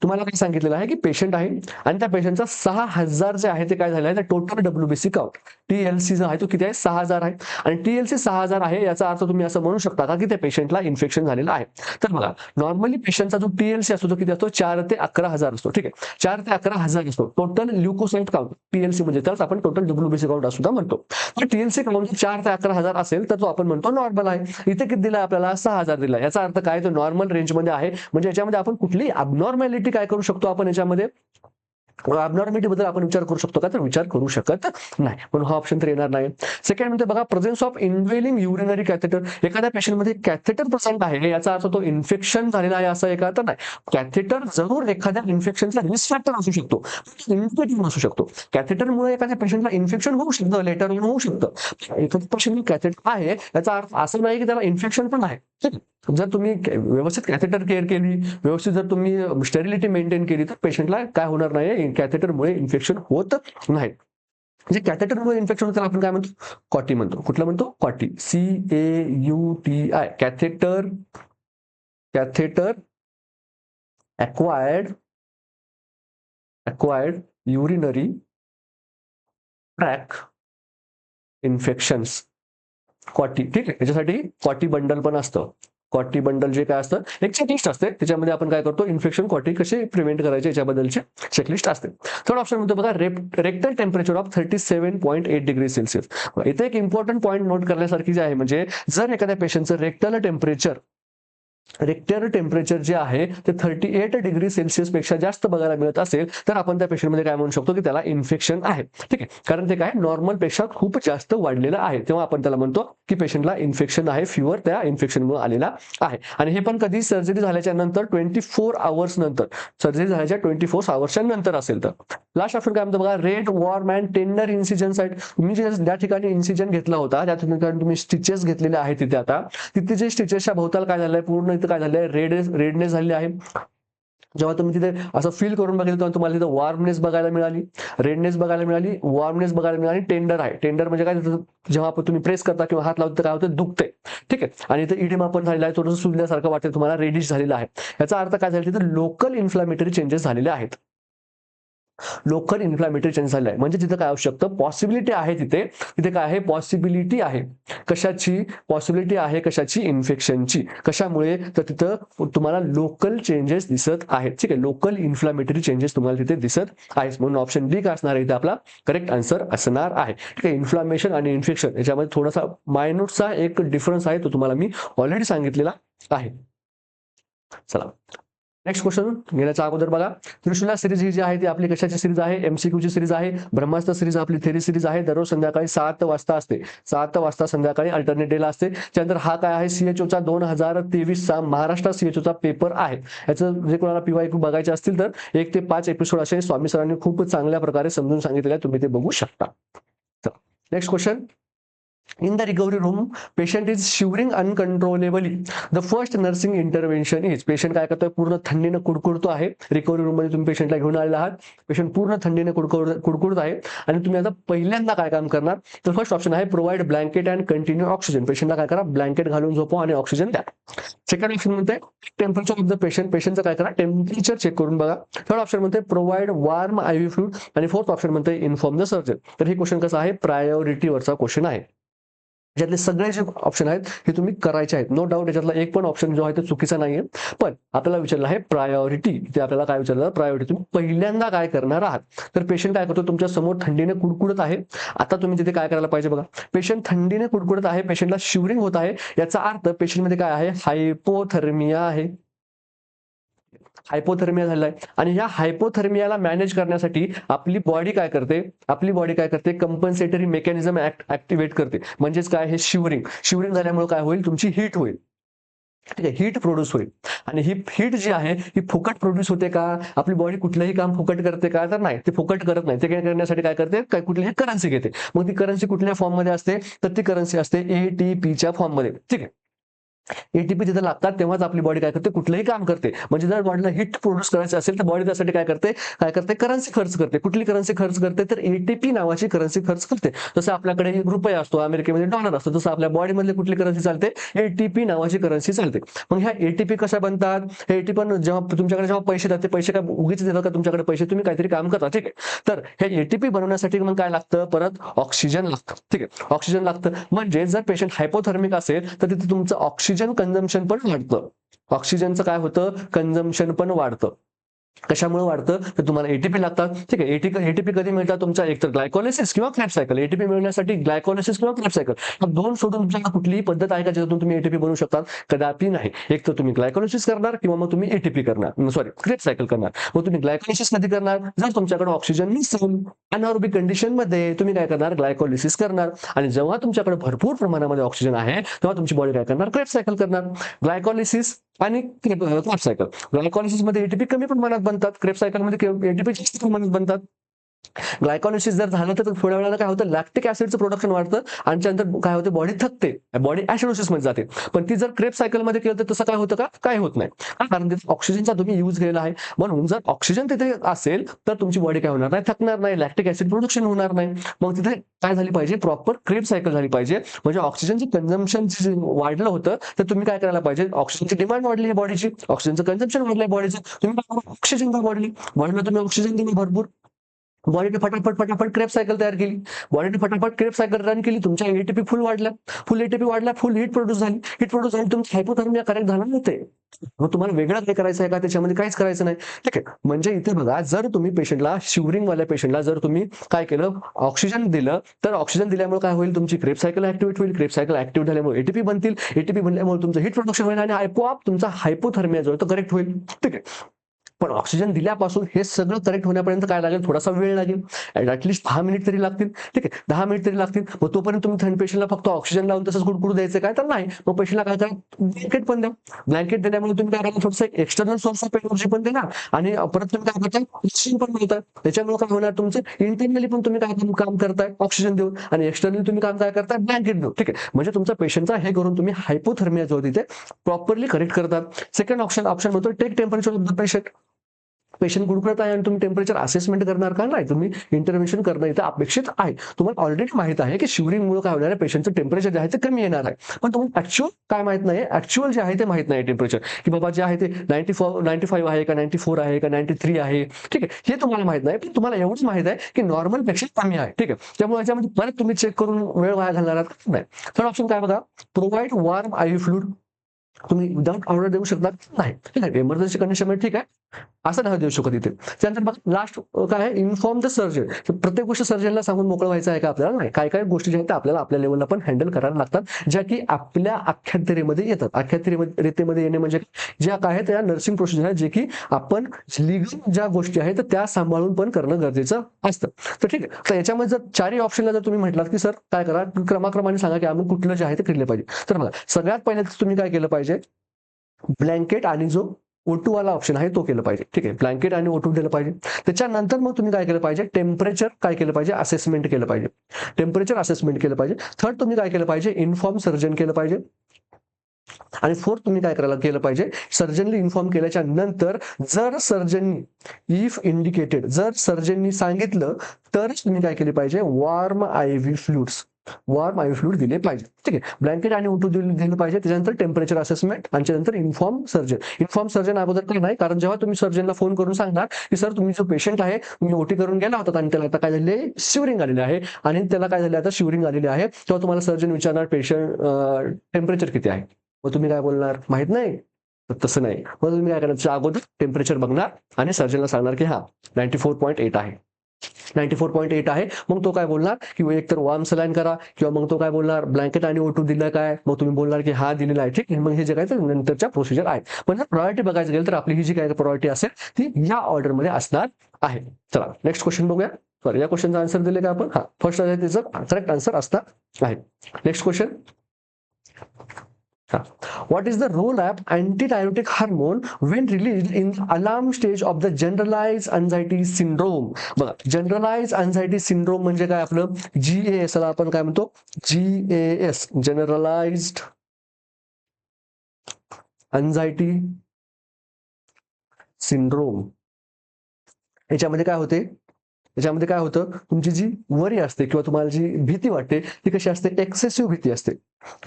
तुम्हाला काय सांगितलेलं आहे की patient आहे आणि त्या पेशंटचा 6000 जे आहे ते काय झालं आहे, टोटल डब्ल्यूबीसी काउंट टीएलसी जो आहे तो किती आहे, 6000 आहे. आणि टीएलसी 6000 आहे याचा अर्थ तुम्ही असं म्हणू शकता का की त्या पेशंटला इन्फेक्शन झालेलं आहे. तर बघा, नॉर्मली पेशंटचा जो टीएलसी असतो तो किती असतो, 4 ते 11,000 असतो. ठीक आहे, 4 ते 11,000 असतो टोटल ल्युकोसाइट काउंट. टीएलसी म्हणजे त्याच आपण टोटल डब्ल्यूबीसी काउंट सुद्धा म्हणतो. तर टीएलसी काउंट 4 ते 11,000 असेल तर तो आपण म्हणतो नॉर्मल आहे. इथे किती दिला आपल्याला, 6000 दिला. याचा अर्थ काय, तो नॉर्मल रेंजमध्ये आहे. म्हणजे याच्यामध्ये आपण कुठली अबनॉर्मॅलिटी काय करू शकतो, आपण याच्यामध्ये अबनॉर्मॅलिटी बद्दल आपण विचार करू शकतो का, तर विचार करू शकत नाही, म्हणून हा ऑप्शन तर येणार नाही. सेकंड म्हणजे बघा, प्रेझेन्स ऑफ इनवेलिंग युरिनरी कॅथेटर. एखाद्या पेशंटमध्ये कॅथेटर प्रेझेंट आहे याचा अर्थ तो इन्फेक्शन झालेला आहे असं एक अर्थ नाही. कॅथेटर जरूर एखाद्या इन्फेक्शनचा रिस्क फॅक्टर असू शकतो, इन्फेक्शन असू शकतो. कॅथेटरमुळे एखाद्या पेशंटला इन्फेक्शन होऊ शकतं, लेटर होऊ शकतं. एखाद्या पेशंटला कॅथेटर आहे याचा अर्थ असं नाही की त्याला इन्फेक्शन पण आहे. जर तुम्ही व्यवस्थित कॅथेटर केअर केली, व्यवस्थित जर तुम्ही स्टेरिलिटी मेंटेन केली, तर पेशंटला काय होणार नाही, कॅथेटरमुळे इन्फेक्शन होत नाही. म्हणजे कॅथेटरमुळे इन्फेक्शन होतं आपण काय म्हणतो, कॉटी म्हणतो. कुठलं म्हणतो, कॉटी. CAUTI. Catheter, catheter acquired urinary tract infections, कॉटी. ठीक आहे, याच्यासाठी कॉटी बंडल पण असतं. कॉटी बंडल जे काय असतं, एक चेकलिस्ट असते, त्याच्यामध्ये आपण काय करतो, इन्फेक्शन कॉटी कसे प्रिव्हेंट करायचे याच्याबद्दलचे चेकलिस्ट असते. थर्ड ऑप्शन म्हणतो बघा, rectal temperature of 37.8 degree Celsius. इथे एक इम्पॉर्टंट पॉईंट नोट करण्यासारखी जे आहे, म्हणजे जर एखाद्या पेशंटचं रेक्टल टेम्परेचर जे आहे ते 38 डिग्री सेल्सिअस पेक्षा जास्त बघायला मिळत असेल, तर आपण त्या पेशंटमध्ये काय म्हणू शकतो की त्याला इन्फेक्शन आहे. ठीक आहे, कारण ते काय नॉर्मल पेक्षा खूप जास्त वाढलेलं आहे, तेव्हा आपण त्याला म्हणतो की पेशंटला इन्फेक्शन आहे, फिवर त्या इन्फेक्शनमुळे आलेला आहे. आणि हे पण कधी सर्जरी झाल्याच्या नंतर 24 आवर्स नंतर, सर्जरी झाल्याच्या 24 आवर्सच्या नंतर असेल तर. लास्ट ऑप्शन काय म्हणतो बघा, red warm and tender incision site. तुम्ही ज्या ठिकाणी इन्सिजन घेतला होता त्या ठिकाणी तुम्ही स्टिचेस घेतलेले आहेत तिथे, आता तिथे जे स्टिचेसच्या भोवताल काय झालंय, पूर्ण इथं काय झालंय, रेडनेस झालेली आहे. जेव्हा तुम्ही तिथे असं फील करून बघितलं तेव्हा तुम्हाला तिथे वॉर्मनेस बघायला मिळाली, रेडनेस बघायला मिळाली, वॉर्मनेस बघायला मिळाली. टेंडर आहे. टेंडर म्हणजे काय, जेव्हा आपण तुम्ही प्रेस करता किंवा हात लावता काय होतं, दुखते. ठीक आहे, आणि इथे इडिमा पण झालेला आहे, थोडंसं सुजल्यासारखं वाटतं तुम्हाला, रेडिश झालेला आहे. याचा अर्थ काय झाला, तिथे लोकल इन्फ्लामेटरी चेंजेस झालेले आहेत. लोकल इन्फ्लामेटरी चेंज झालेला आहे, म्हणजे तिथं काय होऊ शकतं, पॉसिबिलिटी आहे तिथे काय आहे, पॉसिबिलिटी आहे. कशाची पॉसिबिलिटी आहे, कशाची, इन्फेक्शनची. कशामुळे, तर तिथं तुम्हाला लोकल चेंजेस दिसत आहेत. ठीक आहे, लोकल इन्फ्लामेटरी चेंजेस तुम्हाला तिथे दिसत आहेत, म्हणून ऑप्शन डी काय असणार आहे इथे आपला करेक्ट आन्सर असणार आहे. ठीक आहे, इन्फ्लामेशन आणि इन्फेक्शन याच्यामध्ये थोडासा मायन्यूटचा एक डिफरन्स आहे, तो तुम्हाला मी ऑलरेडी सांगितलेला आहे. चला, नेक्स्ट क्वेश्चन घेण्याच्या अगोदर बघा, त्रिशूला सिरीज ही जी आहे ती आपली कशाची सिरीज आहे, एमसीक्यूची सिरीज आहे. ब्रह्मास्त्र सिरीज आपली थेरी सिरीज आहे. दररोज संध्याकाळी 7 वाजता असते, 7 वाजता संध्याकाळी अल्टरनेट डेला असते. त्यानंतर हा काय आहे, CHOचा 2023चा महाराष्ट्र CHOचा पेपर आहे. याचं जे कोणाला PYQ बघायचे असतील तर 1 ते 5 एपिसोड असे स्वामी सरांनी खूप चांगल्या प्रकारे समजून सांगितलेले आहे, तुम्ही ते बघू शकता. Next question, in the recovery room patient is shivering uncontrollably, the first nursing intervention is. Patient काय करतोय, पूर्ण थंडीने कुडकुडतो आहे. रिकव्हरी रूम मध्ये तुम्ही पेशंटला घेऊन आलेला आहात, पेशंट पूर्ण थंडीने कुडकुडत आहे, आणि तुम्ही आता पहिल्यांदा काय काम करणार, तर फर्स्ट ऑप्शन आहे provide blanket and continue oxygen. पेशंटला काय करा, ब्लँकेट घालून झोपवा आणि ऑक्सिजन द्या. सेकंड ऑप्शन म्हणते टेम्परेचर ऑफ द पेशंटचं काय करा, टेम्परेचर चेक करून बघा. थर्ड ऑप्शन म्हणते प्रोव्हाइड वॉर्म IV फ्लूइड, आणि फोर्थ ऑप्शन म्हणते इन्फॉर्म द सर्जन. तर हे क्वेश्चन कसं आहे, प्रायोरिटीवरचा क्वेश्चन आहे. याच्यातले सगळे जे ऑप्शन आहेत हे तुम्ही करायचे आहेत, नो डाऊट. याच्यातला एक पण ऑप्शन जो आहे तो चुकीचा नाहीये, पण आपल्याला विचारलं आहे प्रायोरिटी. ते आपल्याला काय विचारलं, प्रायोरिटी तुम्ही पहिल्यांदा काय करणार आहात. तर पेशंट काय करतो, तुमच्या समोर थंडीने कुडकुडत आहे. आता तुम्ही तिथे काय करायला पाहिजे बघा, पेशंट थंडीने कुडकुडत आहे, पेशंटला शिवरिंग होत आहे, याचा अर्थ पेशंटमध्ये काय आहे, हायपोथर्मिया आहे. हायपोथर्मिया झालेला आहे, आणि या हायपोथर्मियाला मॅनेज करण्यासाठी आपली बॉडी काय करते, कंपन्सेटरी मेकॅनिझम ऍक्टिव्हेट करते. म्हणजेच काय, हे शिवरिंग झाल्यामुळे काय होईल, तुमची हीट होईल. ठीक आहे, हीट प्रोड्यूस होईल. आणि ही हीट जी आहे ही फुकट प्रोड्यूस होते का? आपली बॉडी कुठलंही काम फुकट करते का? तर नाही, ते फुकट करत नाही. ते काय करण्यासाठी काय करते? काय कुठलीही करन्सी घेते. मग ती करन्सी कुठल्या फॉर्ममध्ये असते? तर ती करन्सी असते एटीपीच्या फॉर्ममध्ये. ठीक आहे. एटीपी तिथे लागतात तेव्हाच आपली बॉडी काय करते? कुठलंही काम करते. म्हणजे जर बॉडीला हीट प्रोड्यूस करायचं असेल तर बॉडी त्यासाठी काय करते? करन्सी खर्च करते. कुठली करन्सी खर्च करते? तर एटीपी नावाची करन्सी खर्च करते. जसं आपल्याकडे रुपया असतो, अमेरिकेमध्ये डॉलर असतो, तसं आपल्या बॉडीमधली कुठली करन्सी चालते? एटीपी नावाची करन्सी चालते. मग ह्या एटीपी कशा बनतात? हे एटीपी पण जेव्हा तुमच्याकडे पैसे येतात, ते पैसे काय उगीच देतात का तुमच्याकडे पैसे? तुम्ही काहीतरी काम करता. ठीक आहे. तर हे एटीपी बनवण्यासाठी मग काय लागतं? परत ऑक्सिजन लागतं. ठीक आहे. ऑक्सिजन लागतं. म्हणजे जर पेशंट हायपोथर्मिक असेल तर तिथे तुमचं ऑक्सिजन कन्झम्पशन पण वाढतं. ऑक्सिजनचं काय होतं? कन्झम्पशन पण वाढतं. कशामुळे वाढतं? तर तुम्हाला एटीपी लागतात. ठीक आहे. एटीपी कधी मिळतात? तुमच्या एकतर ग्लायकोलिसिस किंवा क्रेब्स सायकल. एटीपी मिळण्यासाठी ग्लायकोलिसिस किंवा क्रेब्स सायकल या दोन सोडून तुमच्याकडे कुठलीही पद्धत आहे का ज्यातून तुम्ही एटीपी बनवू शकता? कदापि नाही. एक तर तुम्ही ग्लायकोलिसिस करणार किंवा मग तुम्ही एटीपी करणार, सॉरी क्रेब्स सायकल करणार. मग तुम्ही ग्लायकोलिसिस कधी करणार? जर तुमच्याकडे ऑक्सिजन नसेल, अनारोबिक कंडिशन मध्ये तुम्ही काय करणार? ग्लायकोलिसिस करणार. आणि जेव्हा तुमच्याकडे भरपूर प्रमाणामध्ये ऑक्सिजन आहे तेव्हा तुमची बॉडी काय करणार? क्रेब्स सायकल करणार. ग्लायकोलिसिस आणि क्रेब्स सायकल. ग्लायकोलिसिस मध्ये एटीपी कमी प्रमाणात बनतात, क्रेब्स सायकल मध्ये एटीपी जास्त प्रमाणात बनतात. ग्लायकोलिसिस जर झालं तर थोड्या वेळाला काय होतं? लॅक्टिक ऍसिडचं प्रोडक्शन वाढतं आणि त्यानंतर काय होते? बॉडी थकते, बॉडी ऍसिडोसिस मध्ये जाते. पण ती जर क्रेब्स सायकल मध्ये केलं तर तसं काय होतं का? काय होत नाही. कारण तिथे ऑक्सिजनचा तुम्ही यूज केलेला आहे. म्हणून जर ऑक्सिजन तिथे असेल तर तुमची बॉडी काय होणार नाही? थकणार नाही, लॅक्टिक ऍसिड प्रोडक्शन होणार नाही. मग तिथे काय झाली पाहिजे? प्रॉपर क्रेब्स सायकल झाली पाहिजे. म्हणजे ऑक्सिजनचं कन्झम्पशन वाढलं होतं तर तुम्ही काय करायला पाहिजे? ऑक्सिजनची डिमांड वाढली आहे बॉडीची, ऑक्सिजनचं कन्झम्पशन वाढलंय बॉडीचं, तुम्ही ऑक्सिजन बॉडीला तुम्ही ऑक्सिजन दिलं भरपूर. बॉडीने फटाफट क्रेब सायकल तयार केली. बॉडीने फटाफट क्रेब सायकल रन केली. तुमच्या एटीपी फुल वाढल्या, फुल एटीपी वाढल्या, फुल हीट प्रोड्यूस झाली. हीट प्रोड्यूस झाली, तुमची हायपोथर्मिया करेक्ट झाला नव्हते. मग तुम्हाला वेगळं काय करायचं आहे का? त्याच्यामध्ये काहीच करायचं नाही. ठीक आहे. म्हणजे इथे बघा, जर तुम्ही पेशंटला शिवरिंगवाल्या पेशंटला जर तुम्ही काय केलं? ऑक्सिजन दिलं, तर ऑक्सिजन दिल्यामुळे काय होईल? तुमची क्रेब सायकल ऍक्टिव्हेट होईल. क्रेब सायकल ऍक्टिव्ह झाल्यामुळे एटीपी बनतील. एटीपी बनल्यामुळे तुमचं हीट प्रोडक्शन होईल आणि आपोआप तुमचा हायपोथर्मिया जो आहे तो करेक्ट होईल. ठीक आहे. पण ऑक्सिजन दिल्यापासून हे सगळं करेक्ट होण्यापर्यंत काय लागेल? थोडासा वेळ लागेल. ऍटलीस्ट 10 मिनिट तरी लागतील. ठीक आहे. 10 मिनिट तरी लागतील. मग तोपर्यंत तुम्ही थंड पेशंटला फक्त ऑक्सिजन लावून तसंच कुडकुडू द्यायचं काय? तर नाही. मग पेशंटला काय करा? ब्लँकेट पण द्या. ब्लँकेट दिल्यामुळे तुम्ही काय करा? थोडंसं एक्सटर्नल सोर्स ऑफ एनर्जी पण देणार आणि परत तुम्ही काय करताय? ऑक्सिजन पण मिळतात. त्याच्यामुळे काय होणार? तुमचं इंटरनली पण तुम्ही काय काम करताय? ऑक्सिजन देऊन, आणि एक्सटर्नली तुम्ही काम काय करताय? ब्लँकेट देऊन. ठीक आहे. म्हणजे तुमचा पेशंटचा हे करून तुम्ही हायपोथर्मिया जो तिथे प्रॉपरली करेक्ट करतात. सेकंड ऑप्शन म्हणतो take temperature of the patient. Patient गुडगुडत आहे आणि तुम्ही टेम्परेचर असेसमेंट करणार का? नाही. तुम्ही इंटरव्हेन्शन करणं इथं अपेक्षित आहे. तुम्हाला ऑलरेडी माहित आहे की शिवरिंगमुळे काय होणार आहे? पेशंटचं टेम्परेचर जे आहे ते कमी येणार आहे. पण तुम्हाला ऍक्च्युअल काय माहित नाही? ऍक्च्युअल जे आहे ते माहित नाही टेम्परेचर, की बाबा जे आहे ते 95 आहे का 94 आहे का 93 आहे. ठीक आहे. हे तुम्हाला माहित नाही. पण तुम्हाला एवढंच माहित आहे की नॉर्मल पेक्षा कमी आहे. ठीक आहे. त्यामुळे याच्यामध्ये परत तुम्ही चेक करून वेळ वाया घालणार आहात नाही. थर्ड ऑप्शन काय बघा? Provide warm IV fluid. तुम्ही विदाउट ऑर्डर देऊ शकता नाही. ठीक आहे. इमर्जन्सी कंडिशन मध्ये ठीक आहे, असं नाही देऊ शकत इथे. त्यानंतर मग लास्ट काय आहे? Inform the surgeon. प्रत्येक गोष्ट सर्जनला सांगून मोकळं व्हायचं आहे का आपल्याला? नाही. काय काय गोष्टी ज्या आहेत आपल्याला आपल्या लेवलला पण हँडल करायला लागतात, ज्या की आपल्या अख्यात्तरेमध्ये येतात. अख्यात्तरेमध्ये येणे म्हणजे ज्या काय आहेत त्या नर्सिंग प्रोसिजर आहेत, जे की आपण लिगल ज्या गोष्टी आहेत त्या सांभाळून पण करणं गरजेचं असतं. तर ठीक आहे. तर याच्यामध्ये जर चारही ऑप्शनला जर तुम्ही म्हटलात की सर काय करा, क्रमाक्रमाने सांगा की आम्ही कुठलं जे आहे ते केलं पाहिजे. तर बघा, सगळ्यात पहिले तुम्ही काय केलं पाहिजे? ब्लँकेट आणि जो O2 वाला ऑप्शन आहे तो केलं पाहिजे. ठीक आहे. ब्लँकेट आणि O2 दिलं पाहिजे. त्याच्यानंतर मग तुम्ही काय केलं पाहिजे? टेम्परेचर काय केलं पाहिजे? असेसमेंट केलं पाहिजे. टेम्परेचर असेसमेंट केलं पाहिजे. थर्ड तुम्ही काय केलं पाहिजे? इन्फॉर्म सर्जन केलं पाहिजे. आणि फोर्थ तुम्ही काय करायला केलं पाहिजे? सर्जनली इन्फॉर्म केल्याच्या नंतर जर सर्जननी इफ इंडिकेटेड, जर सर्जननी सांगितलं तरच तुम्ही काय केले पाहिजे? वॉर्म आयव्ही फ्लुइड्स दिले पाहिजे. ठीक आहे. ब्लँकेट आणि O2 दिलं पाहिजे. त्याच्यानंतर टेम्परेचर असेसमेंट आणि त्यानंतर इन्फॉर्म सर्जन अगोदर काही नाही, कारण जेव्हा तुम्ही सर्जनला फोन करून सांगणार की सर तुम्ही जो पेशंट आहे तुम्ही ओटी करून गेला होता आणि त्याला आता काय झाले? शिवरिंग आलेले आहे आणि त्याला काय झाले? आता शिवरिंग आलेली आहे, तेव्हा तुम्हाला सर्जन विचारणार पेशंट टेम्परेचर किती आहे? मग तुम्ही काय बोलणार? माहित नाही. तर तसं नाही. मग तुम्ही काय करायचं? अगोदर टेम्परेचर बघणार आणि सर्जनला सांगणार की हा 94.8 आहे. 94.8 आहे. मग तो काय बोलणार की एकतर वॉर्म सलाईन करा, किंवा मग तो काय बोलणार? ब्लँकेट आणि O2 दिलं काय? मग तुम्ही बोलणार की हा दिलेला आहे. ठीक आहे. मग हे जे काय नंतरच्या प्रोसिजर आहे. पण जर प्रायोरिटी बघायचं गेलं तर आपली ही जी काय प्रायोरिटी असेल ती या ऑर्डरमध्ये असणार आहे. चला नेक्स्ट क्वेश्चन बघूया. सॉरी, या क्वेश्चनचा आन्सर दिले का आपण? हा, फर्स्ट आहे त्याचं करेक्ट आन्सर असणार आहे. Next question. हा, what is the role of अँटीडायोटिक hormone when release in alarm stage of the generalize anxiety syndrome? बघा, जनरलाइज अँझायटी सिंड्रोम म्हणजे काय? आपलं GAS ला आपण काय म्हणतो? GAS, generalized anxiety syndrome. याच्यामध्ये काय होते? याच्यामध्ये काय होतं? तुमची जी वरी असते किंवा तुम्हाला जी भीती वाटते ती कशी असते? एक्सेसिव्ह भीती असते.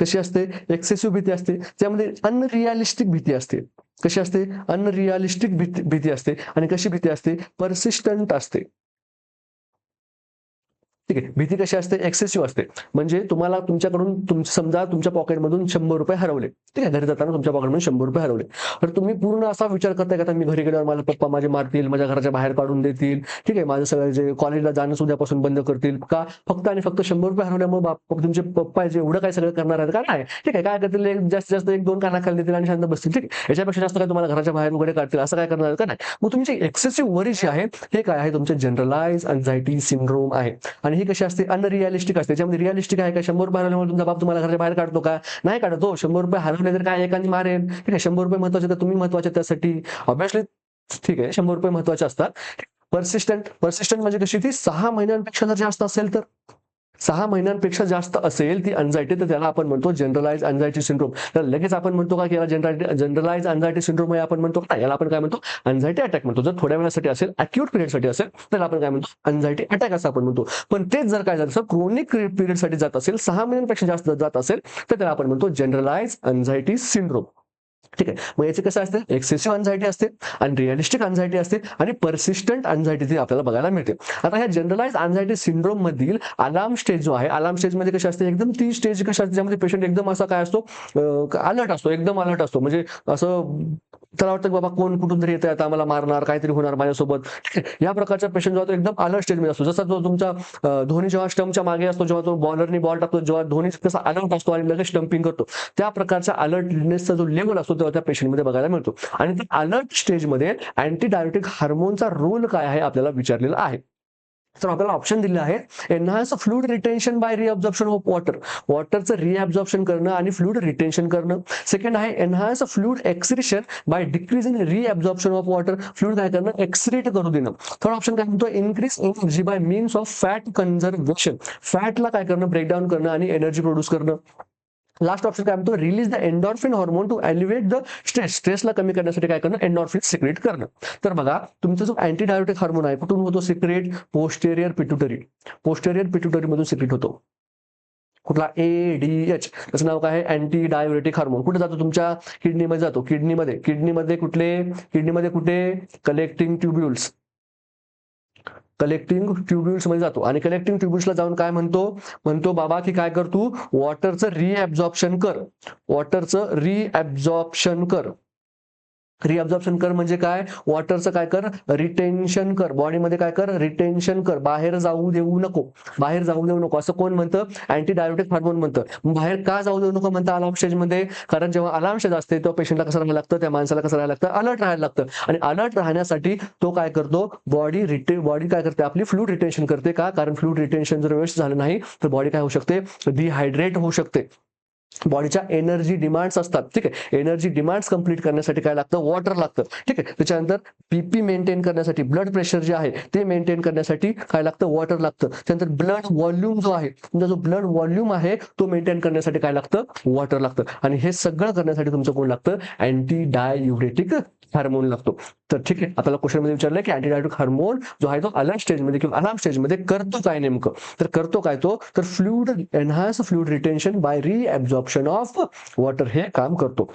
कशी असते? एक्सेसिव्ह भीती असते. त्यामध्ये अनरिअलिस्टिक भीती असते. कशी असते? अनरिअलिस्टिक भीती असते. आणि कशी भीती असते? पर्सिस्टंट असते. ठीक आहे. भीती कशी असते? एक्सेसिव्ह असते. म्हणजे तुम्हाला तुमच्याकडून समजा तुमच्या पॉकेटमधून ₹100 हरवले. ठीक आहे. घरी जाताना तुमच्या पॉकेटमधून ₹100 हरवले. तर तुम्ही पूर्ण असा विचार करताय का आता मी घरी गेल्यावर माझे पप्पा माझे मारतील, माझ्या घराच्या बाहेर काढून देतील. ठीक आहे. माझं सगळं जे कॉलेजला जाणं उद्यापासून बंद करतील. का? फक्त आणि फक्त ₹100 हरवल्यामुळे तुमचे पप्पा जे एवढं काय सगळं करणार आहेत का? नाही. ठीक आहे. काय करतील? जास्तीत जास्त 1-2 कानाखाली देतील आणि शांत बसतील. ठीक आहे. याच्यापेक्षा जास्त काय तुम्हाला घराच्या बाहेर वगैरे काढतील असं काय करणार आहेत का? नाही. मग तुमची एक्सेसिव्ह वरी जी आहे हे काय आहे? तुमचे जनरलाइज अँझायटी सिंड्रोम आहे. आणि ही कशी असते? अनरिअलिस्टिक असते. त्याच्यामध्ये रिअलिस्टिक आहे का? ₹100 हरवल्यामुळे तुमचा बाप तुम्हाला घराच्या बाहेर काढतो का? नाही काढत हो. ₹100 हरवले तर काय एकाने मारेल. ठीक आहे. ₹100 महत्वाचे तर तुम्ही महत्वाचे त्यासाठी. ऑब्व्हियसली ठीक आहे. ₹100 महत्वाचे असतात. पर्सिस्टंट म्हणजे कशी? ती 6 महिन्यांपेक्षा जर जास्त असेल तर 6 महिन्यांपेक्षा जास्त असेल ती अँझायटी, तर त्याला आपण म्हणतो जनरलाइज अँझायटी सिंड्रोम. तर लगेच आपण म्हणतो का की याला जनरलाइज अँझायटी सिंड्रोम आहे आपण म्हणतो का? याला आपण काय म्हणतो? अँझायटी अटॅक म्हणतो. जर थोड्या वेळासाठी असेल, अॅक्यूट पिरियडसाठी असेल, तर आपण काय म्हणतो? अँझायटी अटॅक असं आपण म्हणतो. पण तेच जर काय झालं, क्रोनिक पिरियडसाठी जात असेल, 6 महिन्यांपेक्षा जास्त जात असेल, तर त्याला आपण म्हणतो जनरलाइज अँझायटी सिंड्रोम. ठीक आहे. मग याचे कसं असते? एक्सेसिव्ह अँझायटी असते, अनरिअलिस्टिक अँझायटी असते आणि पर्सिस्टंट अँझायटी आपल्याला बघायला मिळते. आता ह्या जनरलाइज अँझायटी सिंड्रोम मधील अलार्म स्टेज जो आहे, अलार्म स्टेज मध्ये कशी असते? एकदम ती स्टेज कशी असते? ज्यामध्ये पेशंट एकदम असा काय असतो? अलर्ट असतो, एकदम अलर्ट असतो. म्हणजे असं त्याला वाटतं की बाबा कोण कुठून तरी येतंय, आता आम्हाला मारणार, काहीतरी होणार माझ्यासोबत. ठीक आहे. या प्रकारचा पेशंट जो एकदम अलर्ट स्टेजमध्ये असतो. जसा जो तुमचा धोनी जेव्हा स्टंपच्या मागे असतो, जेव्हा तो बॉलरनी बॉल टाकतो, जेव्हा धोनी कसा अलर्ट असतो आणि लगेच स्टंपिंग करतो, त्या प्रकारचा अलर्टनेसचा जो लेवल असतो तेव्हा त्या पेशंटमध्ये बघायला मिळतो. आणि त्या अलर्ट स्टेजमध्ये अँटीडायोटिक हार्मोनचा रोल काय आहे आपल्याला विचारलेला आहे. तर आपल्याला ऑप्शन दिले आहे, enhance fluid retention by reabsorption of water. वॉटरचं रिअब्झॉर्प्शन करणं आणि फ्लुइड रिटेन्शन करणं. सेकंड आहे enhance fluid excretion by decrease in reabsorption of water. Fluid काय करणं? एक्सक्रीट करू देणं. थर्ड ऑप्शन काय म्हणतो? Increase energy by means of fat conservation. फॅटला काय करणं? ब्रेकडाऊन करणं आणि एनर्जी प्रोड्यूस करणं. लास्ट ऑप्शन काय म्हणतो? Release the endorphin hormone to elevate the stress. स्ट्रेसला कमी करण्यासाठी काय करणं? एन्डॉर्फिन सिक्रेट करणं. तर बघा, तुमचा जो अँटीडायोटिक हार्मोन आहे कुठून होतो secrete? Posterior pituitary. Posterior pituitary मधून सिक्रेट होतो. कुठला? ADH. त्याचं नाव काय आहे? Anti diuretic hormone. कुठे जातो? तुमच्या किडनीमध्ये जातो. किडनीमध्ये कुठे? Collecting tubules. कलेक्टिंग ट्युब्युल्स मध्ये जातो आणि कलेक्टिंग ट्युब्युल्सला जाऊन काय म्हणतो बाबा की काय कर तू? वॉटरचं रिअब्झॉर्प्शन कर. वॉटरचं रिअब्झॉर्प्शन कर. रिअब्झॉर्प्शन कर म्हणजे काय? वॉटरचं काय कर? रिटेन्शन कर. बॉडीमध्ये काय कर? रिटेन्शन कर. बाहेर जाऊ देऊ नको. असं कोण म्हणतं? अँटीडायोटिक हार्मोन म्हणतं. बाहेर का जाऊ देऊ नको म्हणतं अलार्म स्टेजमध्ये? कारण जेव्हा अलार्म स्टेज असते तेव्हा पेशंटला कसं राहायला लागतं? त्या माणसाला कसं राहायला लागतं? अलर्ट राहायला लागतं. आणि अलर्ट राहण्यासाठी तो काय करतो? बॉडी काय करते? आपली फ्लुइड रिटेन्शन करते. का? कारण फ्लुइड रिटेन्शन जर व्यवस्थित झालं नाही तर बॉडी काय होऊ शकते? डिहायड्रेट होऊ शकते. बॉडीच्या एनर्जी डिमांड्स असतात. ठीक आहे. एनर्जी डिमांड्स कंप्लीट करण्यासाठी काय लागतं? वॉटर लागतं. ठीक आहे. त्याच्यानंतर बीपी मेंटेन करण्यासाठी, ब्लड प्रेशर जे आहे ते मेंटेन करण्यासाठी काय लागतं? वॉटर लागतं. त्यानंतर ब्लड व्हॉल्यूम जो आहे, तुमचा जो ब्लड व्हॉल्यूम आहे तो मेंटेन करण्यासाठी काय लागतं? वॉटर लागतं. आणि हे सगळं करण्यासाठी तुमचं कोण लागतं? अँटी डायुरेटिक हार्मोन लागतो. तर ठीक आहे. आपल्याला क्वेश्चन मध्ये विचारलंय की अँटीडायोटिक हार्मोन जो आहे तो अलर्ट स्टेजमध्ये किंवा अलार्म स्टेजमध्ये करतो काय नेमकं? तर करतो काय तो? तर fluid enhance fluid retention by reabsorption of water हे काम करतो.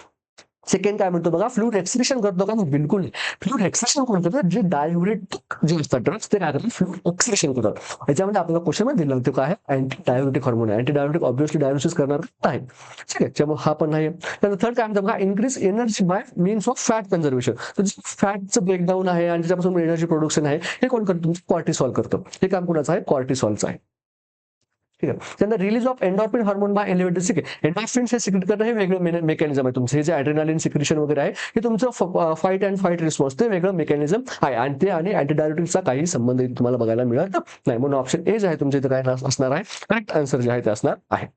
सेकंड काय म्हणतो बघा? फ्लुइड एक्सक्रिशन करतो का? बिलकुल नाही. फ्लुइड एक्सक्रिशन कोण करतं? जे डायुरेटिक जे असतात ड्रग्स ते काय करतात? फ्लुइड एक्सक्रिशन करतात. याच्यामध्ये आपल्याला क्वेश्चन मध्ये दिलं होतं काय आहे? अँटीडायोटिक हार्मोन आहे. अँटीडायोटिक ऑब्व्हियसली डायलिसिस करणार नाही. ठीक आहे. त्यामुळे हा पण नाही. त्यानंतर थर्ड काय म्हणतो बघा? Increase energy by means of fat conservation. तर जे फॅटचं ब्रेकडाऊन आहे आणि त्याच्यापासून एनर्जी प्रोडक्शन आहे हे कोण करतं? कॉर्टिसॉल करतं. हे काम कोणाचं आहे? कॉर्टिसॉलचं आहे. ठीक आहे. त्यानंतर release of endorphin hormone by elevators. ठीक आहे. एंडॉर्फिन हे सिक्रेट करणं हे वेगळं मेकॅनिझम आहे तुमचं. हे जे ॲड्रेनालिन सिक्रेशन वगैरे आहे हे तुमचं फाईट अँड फाईट रिस्पॉन्स ते वेगळं मेकॅनिझम आहे आणि ते आणि अँटीडायोटिकचा काही संबंध तुम्हाला बघायला मिळत नाही. म्हणून ऑप्शन ए जे आहे तुमच्या इथे काय असणार आहे? करेक्ट आन्सर जे आहे ते असणार आहे.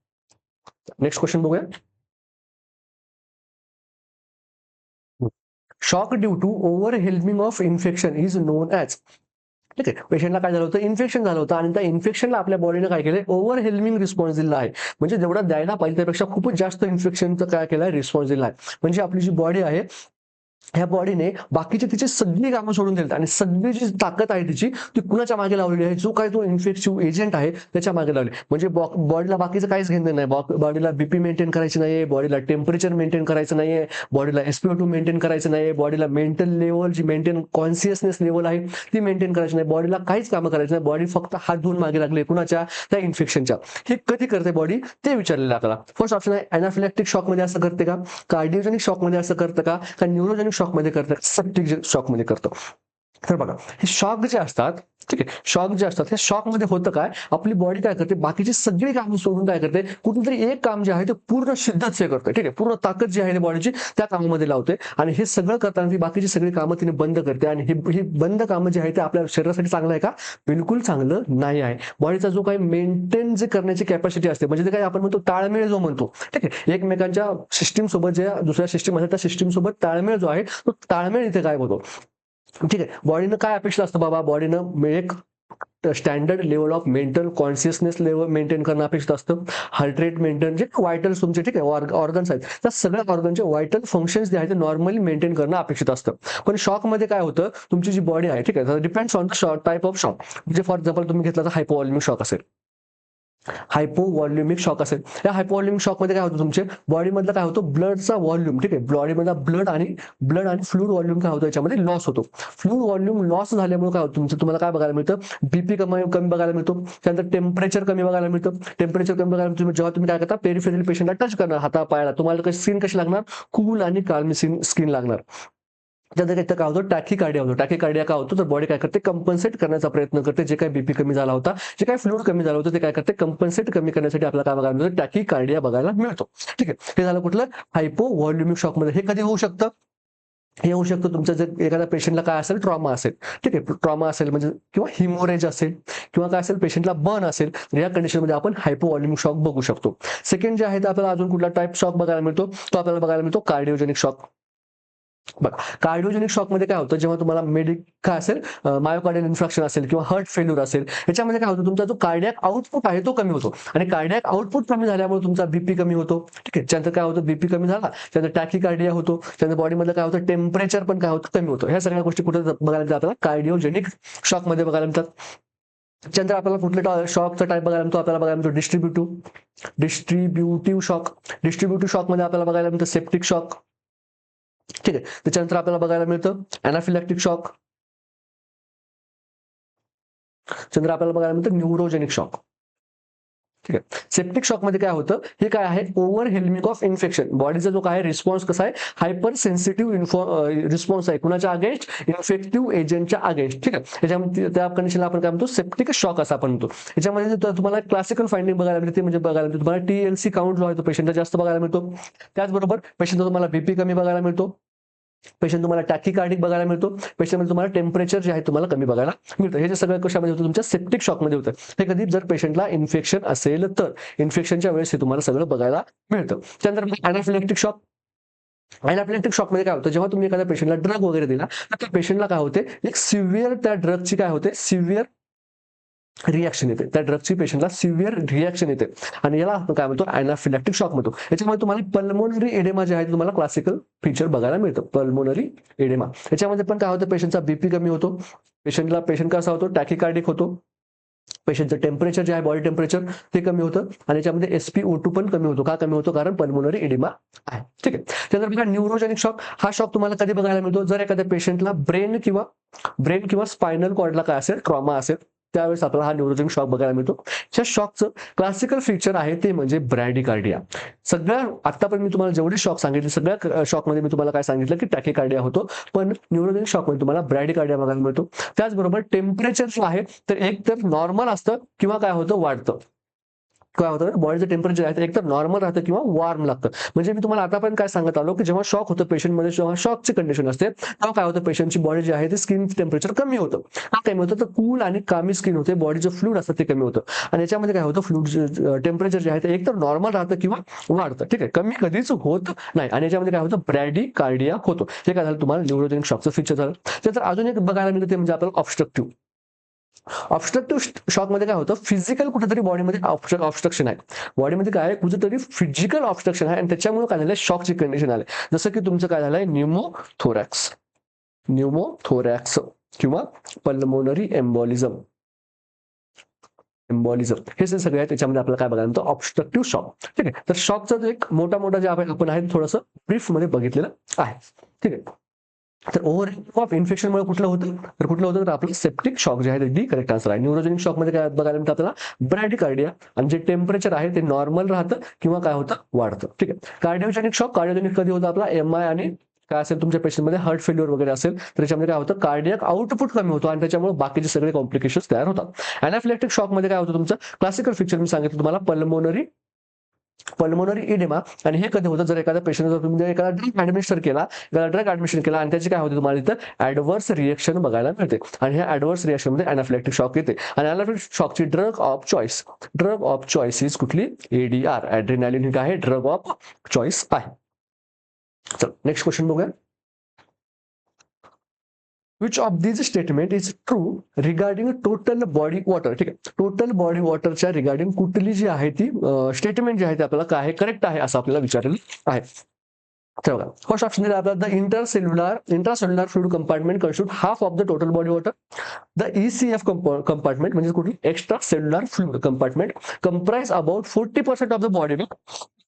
नेक्स्ट क्वेश्चन बघूया. Shock due to overwhelming of infection is known as. ठीक आहे, पेशंटला काय झालं होतं, इन्फेक्शन झालं होतं आणि त्या इन्फेक्शनला आपल्या बॉडीने काय केलं, ओव्हरवेल्मिंग रिस्पॉन्स दिला आहे. म्हणजे जेवढा द्यायला पाहिजे त्यापेक्षा खूपच जास्त इन्फेक्शनचं काय केलं, रिस्पॉन्स दिला आहे. म्हणजे आपली जी बॉडी आहे ह्या बॉडीने बाकीची तिची सगळी कामं सोडून दिली आणि सगळी जी ताकद आहे तिची ती कुणाच्या मागे लावलेली आहे, जो काय तो इन्फेक्टिव्ह एजंट आहे त्याच्या मागे लावली. म्हणजे बॉडीला बाकीचं काहीच घेणं नाही. बॉडीला बीपी मेंटेन करायची नाहीये, बॉडीला टेम्परेचर मेंटेन करायचं नाहीये, बॉडीला SpO2 मेंटेन करायचं नाहीये, बॉडीला मेंटल लेवल जी मेंटेन कॉन्शियसनेस लेवल आहे ती मेंटेन करायची नाही, बॉडीला काहीच कामं करायचं नाही. बॉडी फक्त हात धुवून मागे लागली कुणाच्या, त्या इन्फेक्शनच्या. हे कधी करते बॉडी ते विचारलेलं आपल्याला. फर्स्ट ऑप्शन आहे अनाफिलॅक्टिक शॉकमध्ये असं करते का, कार्डिओजेनिक शॉकमध्ये असं करतं का न्यूरोजेनिक शॉकमध्ये करतं, सेप्टिक शॉकमध्ये करतं. तर बघा हे शॉक जे असतात, ठीक आहे, शॉक जे असतात हे शॉकमध्ये होतं काय, आपली बॉडी काय करते, बाकीची सगळी कामं सोडून काय करते, कुठेतरी एक काम जे आहे ते पूर्ण शिद्दत से करते. ठीक आहे, पूर्ण ताकद जी आहे बॉडीची त्या कामामध्ये लावते आणि हे सगळं करताना ती बाकीची सगळी कामं तिने बंद करते. आणि ही बंद कामं जी आहे ते आपल्या शरीरासाठी चांगलं आहे का, बिलकुल चांगलं नाही आहे. बॉडीचा जो काही मेंटेन जे करण्याची कॅपॅसिटी असते, म्हणजे ते काय आपण म्हणतो ताळमेळ जो म्हणतो, ठीक आहे, एकमेकांच्या सिस्टीम सोबत जे दुसऱ्या सिस्टीम आहे त्या सिस्टीम सोबत ताळमेळ जो आहे तो ताळमेळ इथे काय होतो. ठीक आहे, बॉडीनं काय अपेक्षित असतं बाबा, बॉडीनं एक standard level of mental consciousness level maintain करणं अपेक्षित असतं. हार्ट रेट मेंटेन, जे व्हायटल्स तुमचे, ठीक आहे, ऑर्गन्स आहेत त्या सगळ्या ऑर्गनचे व्हायटल फंक्शन्स जे आहेत ते नॉर्मली मेंटेन करणं अपेक्षित असतं. पण शॉकमध्ये काय होतं, तुमची जी बॉडी आहे, ठीक आहे, depends on the type of shock. म्हणजे फॉर एक्झाम्पल तुम्ही घेतला तर हायपोव्हॉल्युमिक शॉक असेल, हायपोव्हॉल्युमिक शॉक असेल. या हायपोव्हॉल्युमिक शॉकमध्ये काय होतं, तुमचे बॉडीमधलं काय होतं, ब्लडचा व्हॉल्यूम, ठीक आहे, बॉडीमधला ब्लड आणि फ्लूइड व्हॉल्यूम काय होतं, याच्यामध्ये लॉस होतो. फ्लूइड व्हॉल्यूम लॉस झाल्यामुळे काय होतं, तुमचं तुम्हाला काय बघायला मिळतं, बीपी कमी बघायला मिळतो, त्यानंतर टेम्परेचर कमी बघायला मिळतं. टेम्परेचर कमी बघायला मिळतं जेव्हा तुम्ही काय करता, पेरिफेरल पेशंटला टच करणार हाता पायाला, तुम्हाला स्किन कशी लागणार, कूल आणि काल्म स्किन लागणार. त्यानंतर इथं काय होतं, टॅकीकार्डिया होतो. टॅकीकार्डिया काय होतं, तर बॉडी काय करते, कंपन्सेट करण्याचा प्रयत्न करते. जे काही बीपी कमी झाला होता, जे काही फ्लूइड कमी झालं होतं ते काय करते, कंपन्सेट कमी करण्यासाठी आपल्याला काय बघायला मिळतं, टॅकीकार्डिया बघायला मिळतो. ठीक आहे, हे झालं कुठलं, हायपोव्हॉल्युमिक शॉकमध्ये. हे कधी होऊ शकतं, हे होऊ शकतं तुमचं जर एखाद्या पेशंटला काय असेल, ट्रॉमा असेल, ठीक आहे, ट्रॉमा असेल म्हणजे किंवा हिमोरेज असेल किंवा काय असेल, पेशंटला बर्न असेल, तर या कंडिशनमध्ये आपण हायपोव्हॉल्युमिक शॉक बघू शकतो. सेकंड जे आहे ते आपल्याला अजून कुठला टाईप शॉक बघायला मिळतो, तो आपल्याला बघायला मिळतो कार्डिओजेनिक शॉक. बघा, कार्डिओजेनिक शॉकमध्ये काय होतं, जेव्हा तुम्हाला काय असेल, मायोकार्डियल इन्फ्रॅक्शन असेल किंवा हार्ट फेल्युर असेल, याच्यामध्ये काय होतं, तुमचा जो कार्डियक आउटपुट आहे तो कमी होतो आणि कार्डियक आउटपुट कमी झाल्यामुळे तुमचा बीपी कमी होतो. ठीक आहे, त्यानंतर काय होतं, बीपी कमी झाला त्यानंतर टॅकीकार्डिया होतो, त्यानंतर बॉडीमध्ये काय होतं, टेम्परेचर पण काय होतं, कमी होतं. ह्या सगळ्या गोष्टी कुठे बघायला जातात, कार्डिओजेनिक शॉकमध्ये बघायला मिळतात. त्यानंतर आपल्याला कुठले शॉकचा टाईप बघायला मिळतो, आपल्याला बघायला मिळतो डिस्ट्रीब्युटिव्ह शॉक. डिस्ट्रीब्युटिव्ह शॉकमध्ये आपल्याला बघायला मिळतं सेप्टिक शॉक. ठीक आहे, त्याच्यानंतर आपल्याला बघायला मिळतं अनाफिलॅक्टिक शॉक. त्यानंतर आपल्याला बघायला मिळतं न्यूरोजेनिक शॉक. ठीक आहे, सेप्टिक शॉकमध्ये काय होतं, हे काय आहे, ओव्हरवेल्मिंग ऑफ इन्फेक्शन. बॉडीचा जो काय रिस्पॉन्स कसा आहे, हायपर सेन्सिटिव्ह रिस्पॉन्स आहे कुणाच्या अगेन्स्ट, इन्फेक्टिव्ह एजंटच्या अगेन्स्ट. ठीक आहे, त्याच्यामध्ये त्या कंडिशनला आपण काय म्हणतो, सेप्टिक शॉक असं आपण म्हणतो. याच्यामध्ये तुम्हाला क्लासिकल फाइंडिंग बघायला मिळते, म्हणजे बघायला मिळतो तुम्हाला TLC काउंट जो आहे तो पेशंटचा जास्त बघायला मिळतो. त्याचबरोबर पेशंटचा तुम्हाला बीपी कमी बघायला मिळतो, पेशंट तुम्हाला टॅकीकार्डिक बघायला मिळतो, पेशंटमध्ये तुम्हाला टेम्परेचर जे आहे तुम्हाला कमी बघायला मिळतं. हे जे सगळ्या कशामध्ये होतं, तुमच्या सेप्टिक शॉकमध्ये होतं. हे कधी जर पेशंटला इन्फेक्शन असेल तर इन्फेक्शनच्या वेळेस हे तुम्हाला सगळं बघायला मिळतं. त्यानंतर अनाफिलॅक्टिक शॉक. अनाफिलॅक्टिक शॉकमध्ये काय होतं, जेव्हा तुम्ही एखाद्या पेशंटला ड्रग वगैरे दिला तर त्या पेशंटला काय होते, एक सिव्हिअर त्या ड्रगची काय होते, सिव्हिअर रिॲक्शन येते, त्या ड्रगची पेशंटला सिव्हिअर रिॲक्शन येते आणि याला आपण काय म्हणतो, अनाफिलॅक्टिक शॉक म्हणतो. याच्यामध्ये तुम्हाला पल्मोनरी एडेमा जे आहे तुम्हाला क्लासिकल फीचर बघायला मिळतं, पल्मोनरी एडेमा. याच्यामध्ये पण काय होतं, पेशंटचा बीपी कमी होतो, पेशंट कसा होतो, टॅकीकार्डिक होतो, पेशंटचं टेम्परेचर जे आहे बॉडी टेम्परेचर ते कमी होतं आणि याच्यामध्ये SpO2 पण कमी होतो. का कमी होतो, कारण पल्मोनरी एडिमा आहे. ठीक आहे, त्यानंतर बघा न्यूरोजेनिक शॉक. हा शॉक तुम्हाला कधी बघायला मिळतो, जर एखाद्या पेशंटला ब्रेन किंवा स्पायनल कॉर्डला काय असेल, ट्रॉमा असेल, त्यावेळेस आपल्याला हा न्यूरोजेनिक शॉक बघायला मिळतो. त्या शॉकचं क्लासिकल फीचर आहे ते म्हणजे ब्रॅडिकार्डिया. सगळ्या आतापर्यंत मी तुम्हाला जेवढे शॉक सांगितले, सगळ्या शॉकमध्ये मी तुम्हाला काय सांगितलं की टॅकीकार्डिया होतो, पण न्यूरोजेनिक शॉकमध्ये तुम्हाला ब्रॅडिकार्डिया बघायला मिळतो. त्याचबरोबर टेम्परेचर जे आहे तर एक तर नॉर्मल असतं किंवा काय होतं, वाढतं. काय होतं, बॉडीचं टेम्परेचर आहे ते एकतर नॉर्मल राहतं किंवा वॉर्म लागतं. म्हणजे मी तुम्हाला आता पण काय सांगत आलो, की जेव्हा शॉक होतं पेशंटमध्ये, जेव्हा शॉकची कंडिशन असते तेव्हा काय होतं, पेशंटची बॉडी जी आहे ते स्किन टेम्परेचर कमी होतं. का कमी होतं, तर कूल आणि कामी स्किन होते, बॉडीचं फ्लूइड असतं ते कमी होतं. आणि याच्यामध्ये काय होतं, फ्लूइड टेम्परेचर जे आहे ते एकतर नॉर्मल राहतं किंवा वाढतं. ठीक आहे, कमी कधीच होत नाही. आणि याच्यामध्ये काय होतं, ब्रॅडी कार्डिया होतो. हे काय झालं, तुम्हाला न्यूरोजेनिक शॉकचं फीचर झालं. त्यानंतर अजून एक बघायला मिळतं ते म्हणजे आपल्याला ऑब्स्ट्रक्टिव्ह. ऑब्स्ट्रक्टिव्ह शॉकमध्ये काय होतं, फिजिकल कुठेतरी बॉडीमध्ये ऑब्स्ट्रक्शन आहे. बॉडीमध्ये काय आहे, कुठेतरी फिजिकल ऑब्स्ट्रक्शन आहे आणि त्याच्यामुळे काय झालं, शॉकची कंडिशन आली. जसं की तुमचं काय झालंय, न्यूमोथोरॅक्स किंवा पल्मोनरी एम्बॉलिझम हे जे सगळे आहे त्याच्यामध्ये आपल्याला काय बघायला मिळतं, ऑब्स्ट्रक्टिव्ह शॉक. ठीक आहे, तर शॉकचा जो एक मोठा जे आपण आहे थोडंसं ब्रीफ मध्ये बघितलेलं आहे. ठीक आहे, तर ओव्हर ऑफ इन्फेक्शनमुळे कुठलं होतं तर आपलं सेप्टिक शॉक जे आहे ते डी करेक्ट आन्सर आहे. न्यूरोजेनिक शॉक मध्ये काय बघायला मिळतं आपल्याला, ब्रॅडीकार्डिया, आणि जे टेम्परेचर आहे ते नॉर्मल राहतं किंवा काय होतं, वाढतं. ठीक आहे, कार्डिओजेनिक कधी होतं, आपला एमआय आणि काय असेल तुमच्या पेशंटमध्ये हार्ट फेल्युअर वगैरे असेल तर त्याच्यामध्ये काय होतं, कार्डियक आउटपुट कमी होतो आणि त्याच्यामुळे बाकीचे सगळे कॉम्प्लिकेशन्स तयार होतात. अॅनाफिलॅक्टिक शॉक मध्ये काय होतं, तुमचं क्लासिकल फीचर मी सांगितलं तुम्हाला, पल्मोनरी इडेमा. आणि हे कधी होतं, जर एखाद्या पेशंट तुम्ही एखादा ड्रग ऍडमिशन केला आणि त्याची काय होते, तुम्हाला इथं ऍडव्हर्स रिएक्शन बघायला मिळते. आणि ह्या ऍडव्हर्स रिएक्शन मध्ये अॅनाफिलॅक्टिक शॉक येते. आणि अॅनाफिलॅक्टिक शॉकची ड्रग ऑफ चॉईस इज कुठली, एडीआर, ऍड्रेनालिन ही काय आहे, ड्रग ऑफ चॉईस आहे. चल नेक्स्ट क्वेश्चन बघूया. Which of this statement is true regarding total body water. ठीक आहे, टोटल बॉडी वॉटरच्या रिगार्डिंग कुठली जी आहे ती स्टेटमेंट जी आहे ती आपल्याला काय आहे, करेक्ट आहे असं आपल्याला विचारलेलं आहे. तर बघा, फर्स्ट ऑप्शन दिला आपल्याला, the intracellular fluid compartment constitute half of the total body water. The ECF compartment म्हणजे कुठली, extra cellular fluid compartment, comprise about 40% of the body weight.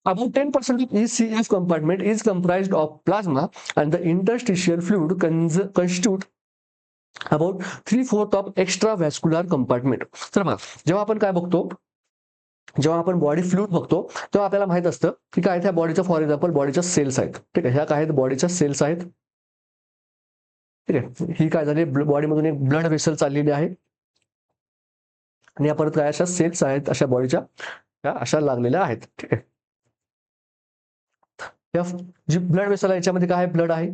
About 10% of ECF compartment is comprised of plasma and the interstitial fluid constitute about 3/4 of extravascular compartment. तर बघा, जेव्हा आपण काय बघतो, जेव्हा आपण बॉडी फ्लूइड बघतो तेव्हा आपल्याला माहित असतं की काय, त्या बॉडीच्या फॉर एक्झाम्पल बॉडीच्या सेल्स आहेत. ठीक आहे, ह्या काय आहेत, बॉडीच्या सेल्स आहेत. ठीक आहे, ही काय झाली, बॉडीमधून एक ब्लड वेसल चाललेली आहे आणि या परत काय अशा सेल्स आहेत, अशा बॉडीच्या त्या अशा लागलेल्या आहेत. ठीक आहे, या जी ब्लड वेसल आहे याच्यामध्ये काय ब्लड आहे,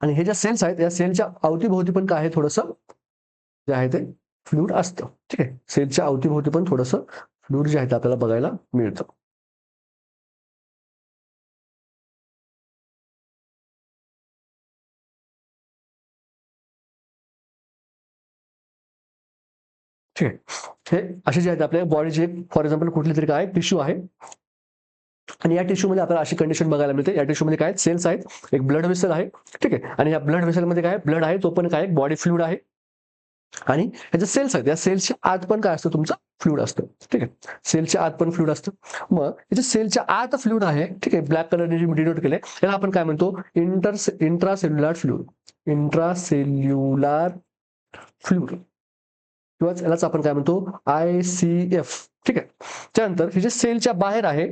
आणि हे ज्या सेल्स आहेत या सेलच्या अवतीभोवती पण काय आहे, थोडंसं जे आहे ते फ्लूइड असतं. ठीक आहे, सेलच्या अवतीभोवती पण थोडंसं फ्लूइड जे आहे ते आपल्याला बघायला मिळतं. ठीक आहे, हे असे जे आहेत आपल्या बॉडीचे फॉर एक्झाम्पल कुठली तरी काय टिश्यू आहे आणि या टिश्यू मध्ये आपल्याला अशी कंडिशन बघायला मिळते, या टिश्यू मध्ये काय सेल्स आहेत, एक ब्लड वेसल आहे. ठीक आहे, आणि या ब्लड वेसल मध्ये काय ब्लड आहे, तो पण काय बॉडी फ्लूइड आहे, आणि ह्याचे सेल्स आहेत, या सेल्सच्या आत पण काय असतं, तुमचं फ्लूइड असतं. ठीक आहे, सेलच्या आत पण फ्लूइड असतं. मग याच्या सेलच्या आत फ्लूइड आहे, ठीक आहे, ब्लॅक कलरने डिनोट केले, याला आपण काय म्हणतो, इंट्रासेल्युलर फ्लूइड किंवा यालाच आपण काय म्हणतो, ICF. ठीक आहे, त्यानंतर हे जे सेलच्या बाहेर आहे,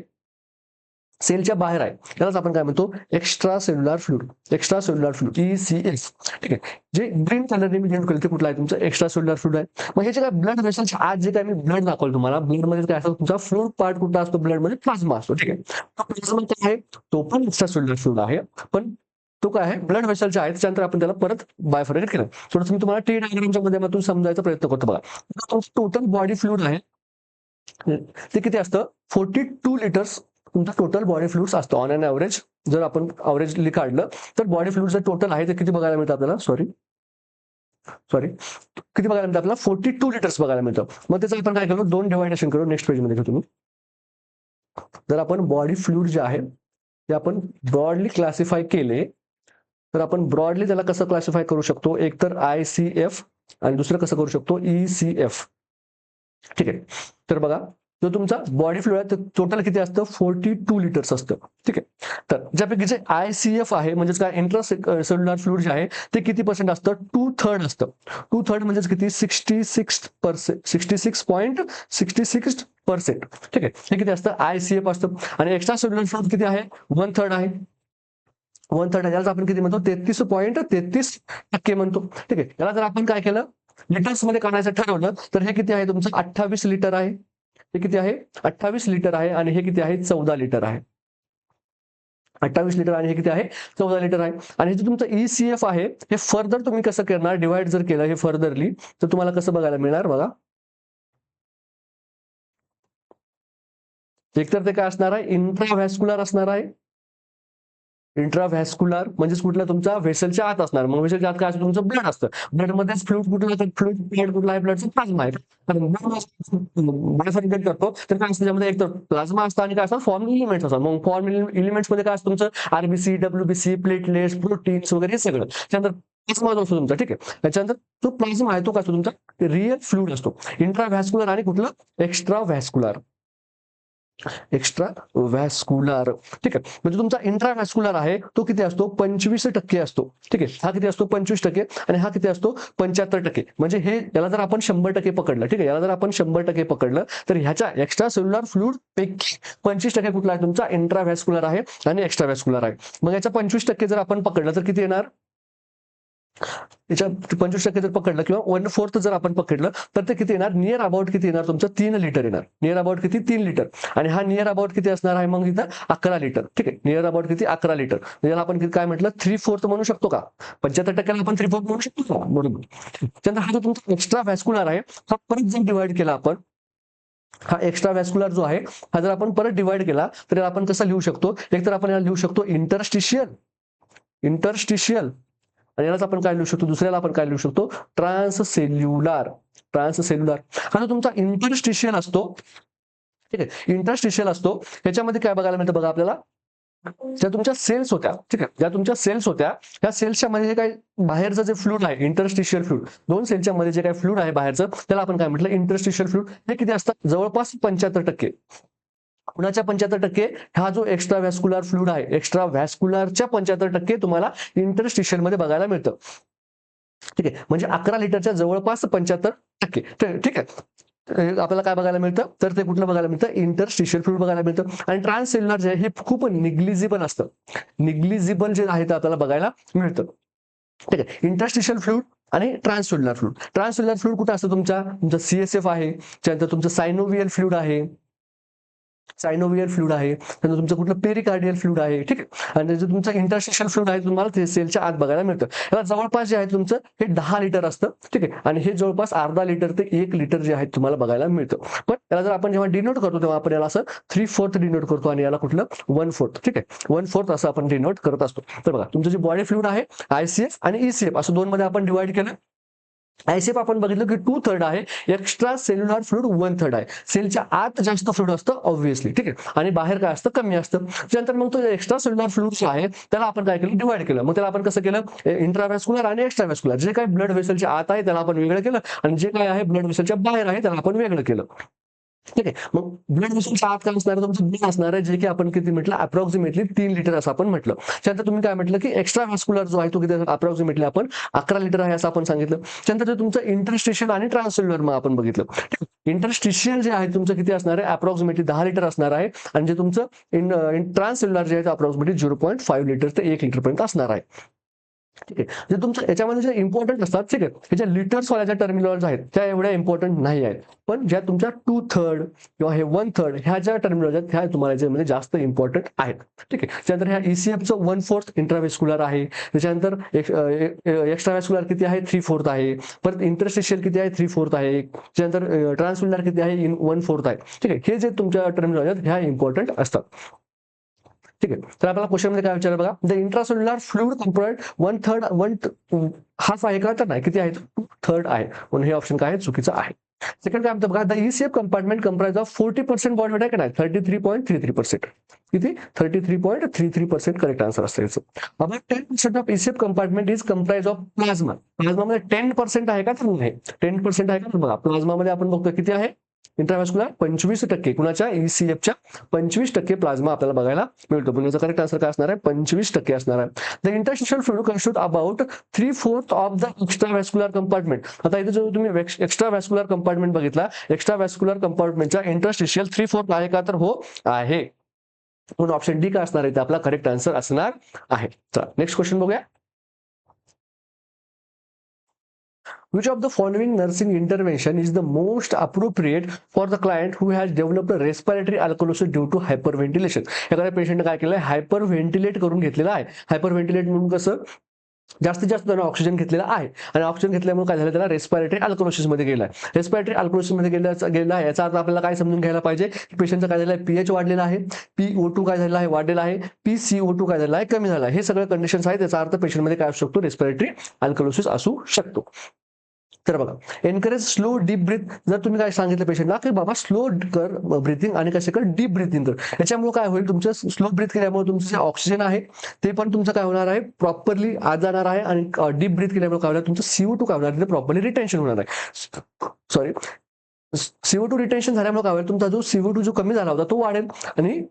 यालाच आपण काय म्हणतो, एक्स्ट्रा सेल्युलर फ्लूइड ECF. ठीक आहे, जे ग्रीन कलरने मी डिनोट केलं ते कुठलं आहे, तुमचं एक्स्ट्रा सेल्युलर फ्लूइड आहे. मग हे जे काय ब्लड वेसलच्या आज जे काय मी ब्लड दाखवलं तुम्हाला, ब्लड मध्ये काय असतं, तुमचा फ्लूइड पार्ट कुठला असतो, ब्लड मध्ये प्लाझ्मा असतो. ठीक आहे, तो प्लाझ्मा काय आहे, तो पण एक्स्ट्रा सेल्युलर फ्लूइड आहे, पण तो काय आहे, ब्लड वेसलच्या आहे, त्याच्यानंतर आपण त्याला परत बायफर्केट केलं. थोडंसं मी तुम्हाला टी डायग्रामच्या माध्यमातून समजायचा प्रयत्न करतो. बघा, टोटल बॉडी फ्लूइड आहे ते किती असतं, 42 लिटर्स तुमचं टोटल बॉडी फ्लुइड्स असतं ऑन एन ॲव्हरेज. जर आपण ॲव्हरेजली काढलं तर बॉडी फ्लुइड्स टोटल आहे ते किती बघायला मिळतं आपल्याला, सॉरी किती बघायला मिळतं आपल्याला, 42 लिटर्स बघायला मिळतं. मग त्याचं आपण काय करू, 2 डिवायडेशन करू. नेक्स्ट पेजमध्ये घेऊ तुम्ही. जर आपण बॉडी फ्लुइड जे आहे ते आपण ब्रॉडली क्लासिफाय केले तर आपण ब्रॉडली त्याला कसं क्लासिफाय करू शकतो, एक तर ICF आणि दुसरं कसं करू शकतो, ECF. ठीक आहे, तर बघा, जो तुमचा बॉडी फ्लुइड आहे टोटल किती असतं, 42 लिटर्स असतं. ठीक आहे, तर ज्यापैकी जे ICF आहे म्हणजेच काय, इंट्रासेल्युलर फ्लुइड जे आहे ते किती पर्सेंट असतं, 2/3 असतं. 2/3 म्हणजेच किती, 66.66%. ठीक आहे, हे किती असतं, ICF असतं. आणि एक्स्ट्रा सेल्युलर फ्लुइड किती आहे, 1/3 आहे. 1/3 यालाच आपण किती म्हणतो, 33.33% म्हणतो. ठीक आहे, याला जर आपण काय केलं, लिटर्स मध्ये काढायचं ठरवलं तर हे किती आहे तुमचं 28 लिटर आहे. हे किती आहे 28 लिटर आहे आणि हे किती आहे 14 लिटर आहे. 28 लिटर आणि हे किती आहे 14 लिटर आहे. आणि जे तुमचं ECF आहे हे फर्दर तुम्ही कसं करणार, डिवाइड जर केलं हे फर्दरली तर तुम्हाला कसं बघायला मिळणार बघा. एकतर ते काय असणार आहे इंट्राव्हॅस्क्युलर असणार आहे. इंट्राव्हॅस्क्युलर म्हणजेच कुठला तुमचा व्हेसलच्या आत असणार. मग व्हेसलच्या आत काय असतं तुमचं ब्लड असतं. ब्लड मध्येच फ्लुइड कुठला तर फ्लुइड कुठला आहे ब्लडचा प्लाझ्मा आहे. कारण बायफर्केट करतो तर काय असतं त्यामध्ये एक तर प्लाझ्मा असतं आणि काय असतं फॉर्म एलिमेंट्स असतात. मग फॉर्म एलिमेंट्स मध्ये काय असतं तुमचं आरबीसी, डब्ल्यूबीसी, प्लेटलेट्स, प्रोटीन्स वगैरे हे सगळं. त्यानंतर प्लाझ्मा जो असतो तुमचा, ठीक आहे. त्याच्यानंतर जो प्लाझ्मा आहे तो काय असतो तुमचा रिअल फ्लुइड असतो. इंट्राव्हॅस्क्युलर आणि कुठलं एक्स्ट्रा व्हॅस्क्युलर. एक्स्ट्रा व्हॅस्क्युलर, ठीक आहे. म्हणजे तुमचा इंट्राव्हॅस्क्युलर आहे तो किती असतो 25% असतो, ठीक आहे. हा किती असतो 25% आणि हा किती असतो 75%. म्हणजे हे याला जर आपण 100% पकडलं, ठीक आहे, याला जर आपण 100% पकडलं तर ह्याच्या एक्स्ट्रा सेल्युलर फ्लुइड पैकी 25% कुठला आहे तुमचा इंट्राव्हॅस्क्युलर आहे आणि एक्स्ट्रा व्हॅस्क्युलर आहे. मग याच्या 25% जर आपण पकडलं तर किती येणार, याच्या 25% जर पकडलं किंवा 1/4 जर आपण पकडलं तर ते किती येणार नियर अबाउट किती येणार तुमचं 3 लिटर येणार. नियर अबाउट किती 3 लिटर. आणि हा नियर अबाउट किती असणार आहे मग इथं 11 लिटर, ठीक आहे. नियर अबाउट किती 11 लिटर. याला आपण काय म्हटलं 3/4 म्हणू शकतो का 75%ला आपण 3/4 म्हणू शकतो का, बरोबर. त्यानंतर हा जो तुमचा एक्स्ट्रा व्हॅस्क्युलर आहे हा परत जर डिवाइड केला आपण, हा एक्स्ट्रा व्हॅस्क्युलर जो आहे हा जर आपण परत डिवाइड केला तर याला आपण कसं लिहू शकतो, एक तर आपण याला लिहू शकतो इंटरस्टिशियल आणि यालाच आपण काय लिहू शकतो, दुसऱ्याला आपण काय लिहू शकतो ट्रान्ससेल्युलर. हा जो तुमचा इंटरस्टिशियल असतो, ठीक आहे, इंटरस्टिशियल असतो ह्याच्यामध्ये काय बघायला मिळतं बघा आपल्याला, ज्या तुमच्या सेल्स होत्या, ठीक आहे, ज्या तुमच्या सेल्स होत्या त्या सेल्सच्या मध्ये जे काही बाहेरचं जे फ्लुइड आहे इंटरस्टिशियल फ्लुइड, दोन सेलच्या मध्ये जे काही फ्लुइड आहे बाहेरचं त्याला आपण काय म्हटलं इंटरस्टिशियल फ्लुइड. हे किती असतात जवळपास 75%. कुणाच्या 75%, हा जो एक्स्ट्रा व्हॅस्क्युलर फ्लुइड आहे एक्स्ट्रा व्हॅस्क्युलरच्या 75% तुम्हाला इंटरस्टिशियल मध्ये बघायला मिळतं, ठीक आहे. म्हणजे 11 लिटरच्या जवळपास 75%, ठीक आहे. आपल्याला काय बघायला मिळतं तर ते कुठलं बघायला मिळतं इंटरस्टिशियल फ्लुइड बघायला मिळतं. आणि ट्रान्ससेल्युलर जे आहे हे खूप निग्लिजिबल असतं. निग्लिजिबल जे आहे ते आपल्याला बघायला मिळतं, ठीक आहे. इंटरस्टिशियल फ्लुइड आणि ट्रान्ससेल्युलर फ्लुइड. ट्रान्ससेल्युलर फ्लुइड कुठं असतं तुमचं CSF आहे, त्यानंतर तुमचं सायनोव्हियल फ्लुइड आहे, त्यानंतर तुमचं कुठलं पेरिकार्डियल फ्लुइड आहे, ठीक आहे. आणि जे तुमचं इंटरस्टिशियल फ्लुइड आहे तुम्हाला ते सेलच्या आत बघायला मिळतं. याला जवळपास जे आहे तुमचं हे 10 लिटर असतं, ठीक आहे. आणि हे जवळपास अर्धा लिटर ते 1 लिटर जे आहे तुम्हाला बघायला मिळतं. पण याला जर आपण जेव्हा डिनोट करतो तेव्हा आपण याला असं 3/4 डिनोट करतो आणि याला कुठलं 1/4, ठीक आहे, 1/4 असं आपण डिनोट करत असतो. तर बघा तुमचं जे बॉडी फ्लुइड आहे ICF आणि ECF असं दोन मध्ये आपण डिवाइड केलं. ICF आपण बघितलं की 2/3 आहे, एक्स्ट्रा सेल्युलर फ्लुइड 1/3 आहे. सेलच्या आत जास्त फ्लुइड असतं ऑब्व्हियसली, ठीक आहे, आणि बाहेर काय असतं कमी असतं. त्यानंतर मग तो एक्स्ट्रा सेल्युलर फ्लुइड जो आहे त्याला आपण काय केलं डिवाइड केलं. मग त्याला आपण कसं केलं इंट्राव्हॅस्क्युलर आणि एक्स्ट्राव्हॅस्क्युलर. जे काही ब्लड व्हेसलच्या आत आहे त्याला आपण वेगळं केलं आणि जे काय आहे ब्लड व्हेसलच्या बाहेर आहे त्याला आपण वेगळं केलं, ठीक आहे. मग ब्लड व्हेसलच्या आत काय असणार आहे तुमचं ब्लड असणार आहे जे की आपण किती म्हटलं अप्रॉक्सिमेटली 3 लिटर असं आपण म्हटलं. त्यानंतर तुम्ही काय म्हटलं की एक्स्ट्रा व्हॅस्क्युलर जो आहे तो किती अप्रॉक्सिमेटली आपण 11 लिटर आहे असं आपण सांगितलं. त्यानंतर तुमचं इंटरस्टिशियल आणि ट्रान्ससेल्युलर मग आपण बघितलं. इंटरस्टिशियल जे आहे तुमचं किती असणार आहे अप्रॉक्सिमेटली 10 लिटर असणार आहे आणि जे तुमचं ट्रान्ससेल्युलर जे आहे ते अप्रॉक्सिमेटली 0.5 लिटर ते 1 लिटर पर्यंत असणार आहे, ठीक आहे. जे तुमचं याच्यामध्ये जे इम्पॉर्टंट असतात, ठीक आहे, हे ज्या लिटर्स वाल्या ज्या टर्मिनॉलॉजी आहेत त्या एवढ्या इम्पॉर्टंट नाही आहेत. पण ज्या तुमच्या 2/3 किंवा हे 1/3 ह्या ज्या टर्मिनॉलॉजी आहेत ह्या तुम्हाला याच्यामध्ये जास्त इम्पॉर्टंट आहेत, ठीक आहे. त्यानंतर ह्या ECFचं 1/4 इंट्राव्हेस्क्युलर आहे. त्याच्यानंतर एक्स्ट्राव्हेस्क्युलर किती आहे 3/4 आहे. परत इंटरस्टिशियल किती आहे 3/4 आहे. त्यानंतर ट्रान्ससेल्युलर किती आहे 1/4 आहे, ठीक आहे. हे जे तुमच्या टर्मिनॉलॉजी आहेत ह्या इम्पॉर्टंट असतात, ठीक आहे. तर आपल्याला क्वेश्चन मध्ये काय विचारलं बघा, the intracellular fluid component 1/3 half आहे का तर नाही, किती आहे 2/3 आहे. म्हणून हे ऑप्शन काय आहे चुकीचं आहे. सेकंड काय म्हणतं बघा, the ECF compartment comprise of 40% body weight आहे का नाही 33.33%. किती 33.33% करेक्ट आन्सर असतं याचं. About 10% of ECF compartment is comprise of plasma. प्लाझ्मामध्ये 10% आहे का तर नाही 10% आहे का तर बघा प्लाझ्मामध्ये आपण बघतो किती आहे इंट्राव्हेस्क्युलर 25%. कुणाच्या ECFच्या 25% प्लाझ्मा आपल्याला बघायला मिळतो. पण याचा करेक्ट आन्सर काय असणार आहे 25% असणार आहे. The interstitial fluid constitute about 3/4 of the extravascular compartment. आता इथे जो तुम्ही एक्स्ट्राव्हेस्क्युलर कंपार्टमेंट बघितला एक्स्ट्राव्हेस्क्युलर कंपार्टमेंटचा इंटरस्टिशियल 3/4 आहे का तर हो आहे. म्हणून ऑप्शन डी काय असणार आहे ते आपला करेक्ट आन्सर असणार आहे. चला नेक्स्ट क्वेश्चन बघूया. Which of the following nursing intervention is the most appropriate for the client who has developed respiratory alkalosis due to hyperventilation. एखाद्या पेशंट काय केलंय, हायपर व्हेंटिलेट करून घेतलेला आहे. हायपर व्हेंटिलेट म्हणून कसं, जास्तीत जास्त त्यानं ऑक्सिजन घेतलेला आहे आणि ऑक्सिजन घेतल्यामुळे काय झालं, त्याला रेस्पिरेटरी अल्कोलोसिस मध्ये गेलाय. रेस्पिरेटरी अल्कोलोसिस मध्ये गेला आहे याचा अर्थ आपल्याला काय समजून घ्यायला पाहिजे, पेशंटचा काय झालं आहे, पीएच वाढलेला आहे, PO2 काय झालेला आहे, वाढलेला आहे, PCO2 काय झालेला आहे, कमी झाला आहे. हे सगळे कंडिशन्स आहेत. याचा अर्थ पेशंटमध्ये काय असू शकतो, रेस्पिरेटरी अल्कोलोसिस असू शकतो. तर बघा, एनकरेज स्लो डीप ब्रीथ. जर तुम्ही काय सांगितलं पेशंटला की बाबा स्लो कर ब्रीथिंग आणि कसे कर, डीप ब्रीथिंग कर, याच्यामुळे काय होईल, तुमचं स्लो ब्रीथ केल्यामुळे तुमचं जे ऑक्सिजन आहे ते पण तुमचं काय होणार आहे, प्रॉपरली आत जाणार आहे आणि डीप ब्रीथ केल्यामुळे काय होणार, तुमचं CO2 काय होणार, प्रॉपरली रिटेन्शन होणार आहे. सॉरी, CO2 रिटेन्शन झाल्यामुळे काय होईल, तुमचा जो CO2 जो कमी झाला होता तो वाढेल आणि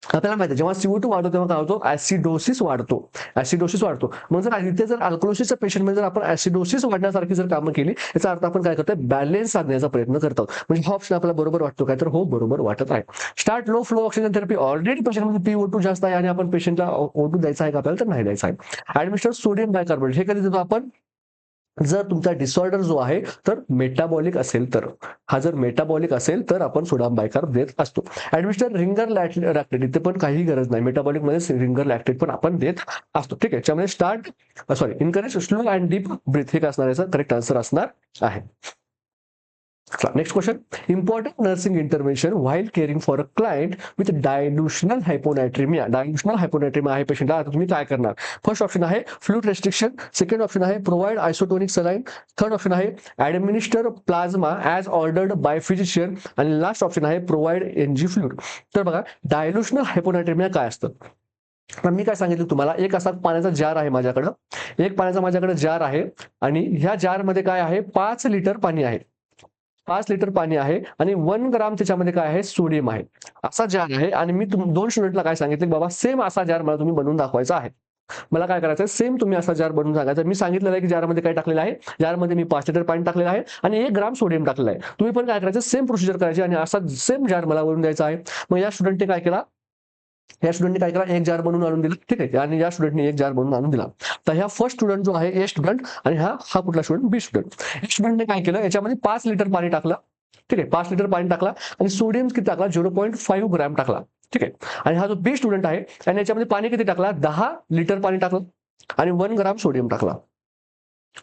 आपल्याला माहिती आहे जेव्हा CO2 वाढतो तेव्हा काय होतो, ऍसिडोसिस वाढतो. ऍसिडोसिस वाढतो. मग जर इथे जर अल्कोलोसिसच्या पेशंटमध्ये जर आपण ऍसिडोसिस वाढण्यासारखी जर कामं केली, याचा अर्थ आपण काय करतोय, बॅलन्स साधण्याचा प्रयत्न करतो. म्हणजे हा ऑप्शन आपल्याला बरोबर वाटतो काय, तर हो, बरोबर वाटत आहे. Start low flow oxygen therapy. Already पेशंटमध्ये PO2 जास्त आहे आणि आपण पेशंटला O2 द्यायचा आहे का आपल्याला, तर नाही द्यायचा आहे. ऍडमिनिस्टर सोडियम बायकार्बोनेट. हे कधी देतो आपण, जर तुमचा डिसऑर्डर जो आहे तर मेटाबॉलिक असेल तर, हा जर मेटाबॉलिक असेल तर आपण सोडियम बायकार्ब देत असतो. ऍडमिनिस्टर रिंगर लॅक्टेट. इथे पण काही गरज नाही, मेटाबॉलिक मध्ये रिंगर लॅक्टेट पण आपण देत असतो. ठीक आहे, त्यामुळे encourage slow and deep breath हे असणार, याचा करेक्ट आन्सर असणार आहे. Next question, important nursing intervention while caring for a client with dilutional hyponatraemia. Dilutional hyponatraemia आहे पेशंटला, आता तुम्ही काय करणार. फर्स्ट ऑप्शन आहे फ्लूइड रेस्ट्रिक्शन, सेकंड ऑप्शन आहे provide isotonic saline, third option आहे administer plasma as ordered by physician आणि लास्ट ऑप्शन आहे प्रोव्हाइड NG फ्लूइड. तर बघा, डायल्युशनल हायपोनायट्रेमिया काय असतं, तर मी काय सांगितलं तुम्हाला, एक असा पाण्याचा जार आहे माझ्याकडं, एक पाण्याचा माझ्याकडे जार आहे आणि ह्या जार मध्ये काय आहे, 5 लिटर पाणी आहे. 5 लिटर पाणी आहे आणि 1 ग्राम त्याच्यामध्ये काय आहे, सोडियम आहे. असा जार आहे आणि मी दोन स्टुडंटला काय सांगितलं, बाबा सेम असा जार मला तुम्ही बनवून दाखवायचा आहे. मला काय करायचं आहे, सेम तुम्ही असा जार बनवून सांगायचा. मी सांगितलेलं आहे की जारमध्ये काय टाकलेलं आहे, जारमध्ये मी 5 लिटर पाणी टाकलेलं आहे आणि 1 ग्राम सोडियम टाकलेलं आहे. तुम्ही पण काय करायचं, सेम प्रोसिजर करायची आणि असा सेम जार मला बनवून द्यायचा आहे. मग या स्टुडंटने काय केला, या स्टुडंटने काय केला, एक जार बनवून आणून दिला. ठीक आहे, आणि या स्टुडंटने एक जार बनवून आणून दिला. तर ह्या फर्स्ट स्टुडंट जो आहे, ए स्टुडंट, आणि हा कुठला स्टुडंट, बी स्टुडंट. ए स्टुडंटने काय केलं, याच्यामध्ये 5 लिटर पाणी टाकलं. ठीक आहे, 5 लिटर पाणी टाकला आणि सोडियम किती टाकला, 0.5 ग्रॅम टाकला. ठीक आहे, आणि हा जो बी स्टुडंट आहे त्याने याच्यामध्ये पाणी किती टाकला, 10 लिटर पाणी टाकलं आणि 1 ग्राम सोडियम टाकला.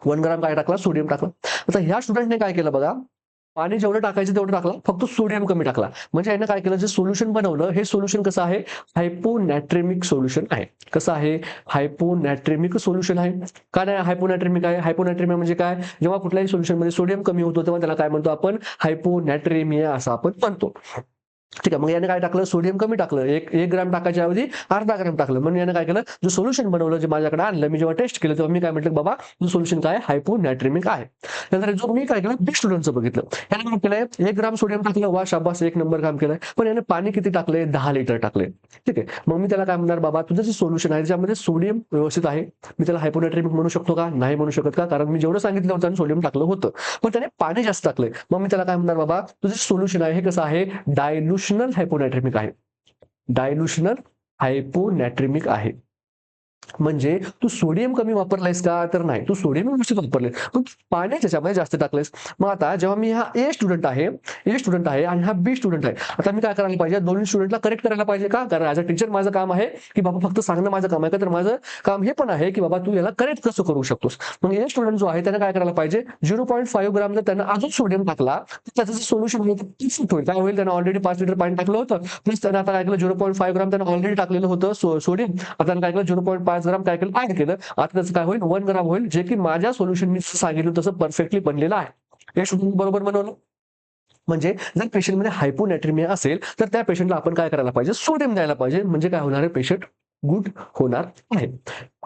1 ग्राम काय टाकला, सोडियम टाकला. आता ह्या स्टुडंटने काय केलं बघा, पाणी जेवढं टाकायचं तेवढं टाकलं, फक्त सोडियम कमी टाकला. म्हणजे याने काय केलं, जे सोल्युशन बनवलं, हे सोल्युशन कसं आहे, हायपोनॅट्रेमिक सोल्युशन आहे. कसं आहे, हायपोनॅट्रेमिक सोल्युशन आहे. का नाही हायपोनॅट्रेमिक आहे, हायपोनॅट्रेमिया म्हणजे काय, जेव्हा कुठल्याही सोल्युशन मध्ये सोडियम कमी होतो तेव्हा त्याला काय म्हणतो आपण, हायपोनॅट्रेमिया असं आपण म्हणतो. ठीक आहे, मग याने काय टाकलं, सोडियम कमी टाकलं, एक ग्रॅम टाकायच्या ऐवजी अर्धा ग्रॅम टाकलं. म्हणून याने काय केलं, जो सोल्युशन बनवलं, जे माझ्याकडे आणलं, मी जेव्हा टेस्ट केलं तेव्हा मी काय म्हटलं, बाबा जो सोल्युशन काय, हायपोनॅट्रेमिक आहे. नंतर जो मी काय केलं, बी स्टुडंटचं बघितलं, याने काय केलंय, 1 ग्राम सोडियम टाकलं, वा शाबास, 1 नंबर काम केलंय. पण याने पाणी किती टाकलंय, 10 लिटर टाकले. ठीक आहे, मग मी त्याला काय म्हणणार, बाबा तुझं जे सोल्युशन आहे त्याच्यामध्ये सोडियम व्यवस्थित आहे, मी त्याला हायपोनॅट्रेमिक म्हणू शकतो का, नाही म्हणू शकत. का, कारण मी जेवढं सांगितलं होतं आणि सोडियम टाकलं होतं, पण त्याने पाणी जास्त टाकलंय. मग मी त्याला काय म्हणणार, बाबा तुझं सोल्युशन आहे हे कसं आहे, डायल्युशनल हायपोनॅट्रेमिक आहे. डायल्युशनल हायपोनॅट्रेमिक आहे. म्हणजे तू सोडियम कमी वापरलायस का, तर नाही, तू सोडियम व्यवस्थित वापरले, पण पाणी त्याच्यामध्ये जास्त टाकलेस. मग आता जेव्हा मी हा ए स्टुडंट आहे आणि हा बी स्टुडंट आहे, आता मी काय करायला पाहिजे, दोन्ही स्टुडंटला करेक्ट करायला पाहिजे. का, कारण ऍज अ टीचर माझं काम आहे की बाबा फक्त सांगणं माझं काम आहे का, तर माझं काम हे पण आहे की बाबा तू याला करेक्ट कसं करू शकतोस. मग ए स्टुडंट जो आहे त्याने काय करायला पाहिजे, 0.5 ग्राम जर त्यानं अजून सोडियम टाकला तर त्याचं जे सोल्युशन होईल होईल. काय होईल, त्यानं ऑलरेडी 5 लिटर पाणी टाकलं होतं, प्लस त्यानं आता काय केलं, 0.5 ग्राम त्यानं ऑलरेडी टाकलेलं होतं सोडियम. आता काय केलं, 0.5 ग्राम काय केलं, ऍड केलं. आता त्याचं काय होईल, 1 ग्राम होईल, जे की माझ्या सोल्युशन मी सांगितलं तसं परफेक्टली बनलेलं आहे. हे स्टुडंट बरोबर बनवलं. म्हणजे जर पेशंटमध्ये हायपोनॅट्रेमिया असेल तर त्या पेशंटला आपण काय करायला पाहिजे, सोडियम द्यायला पाहिजे. म्हणजे काय होणार आहे, पेशंट गुड होणार आहे.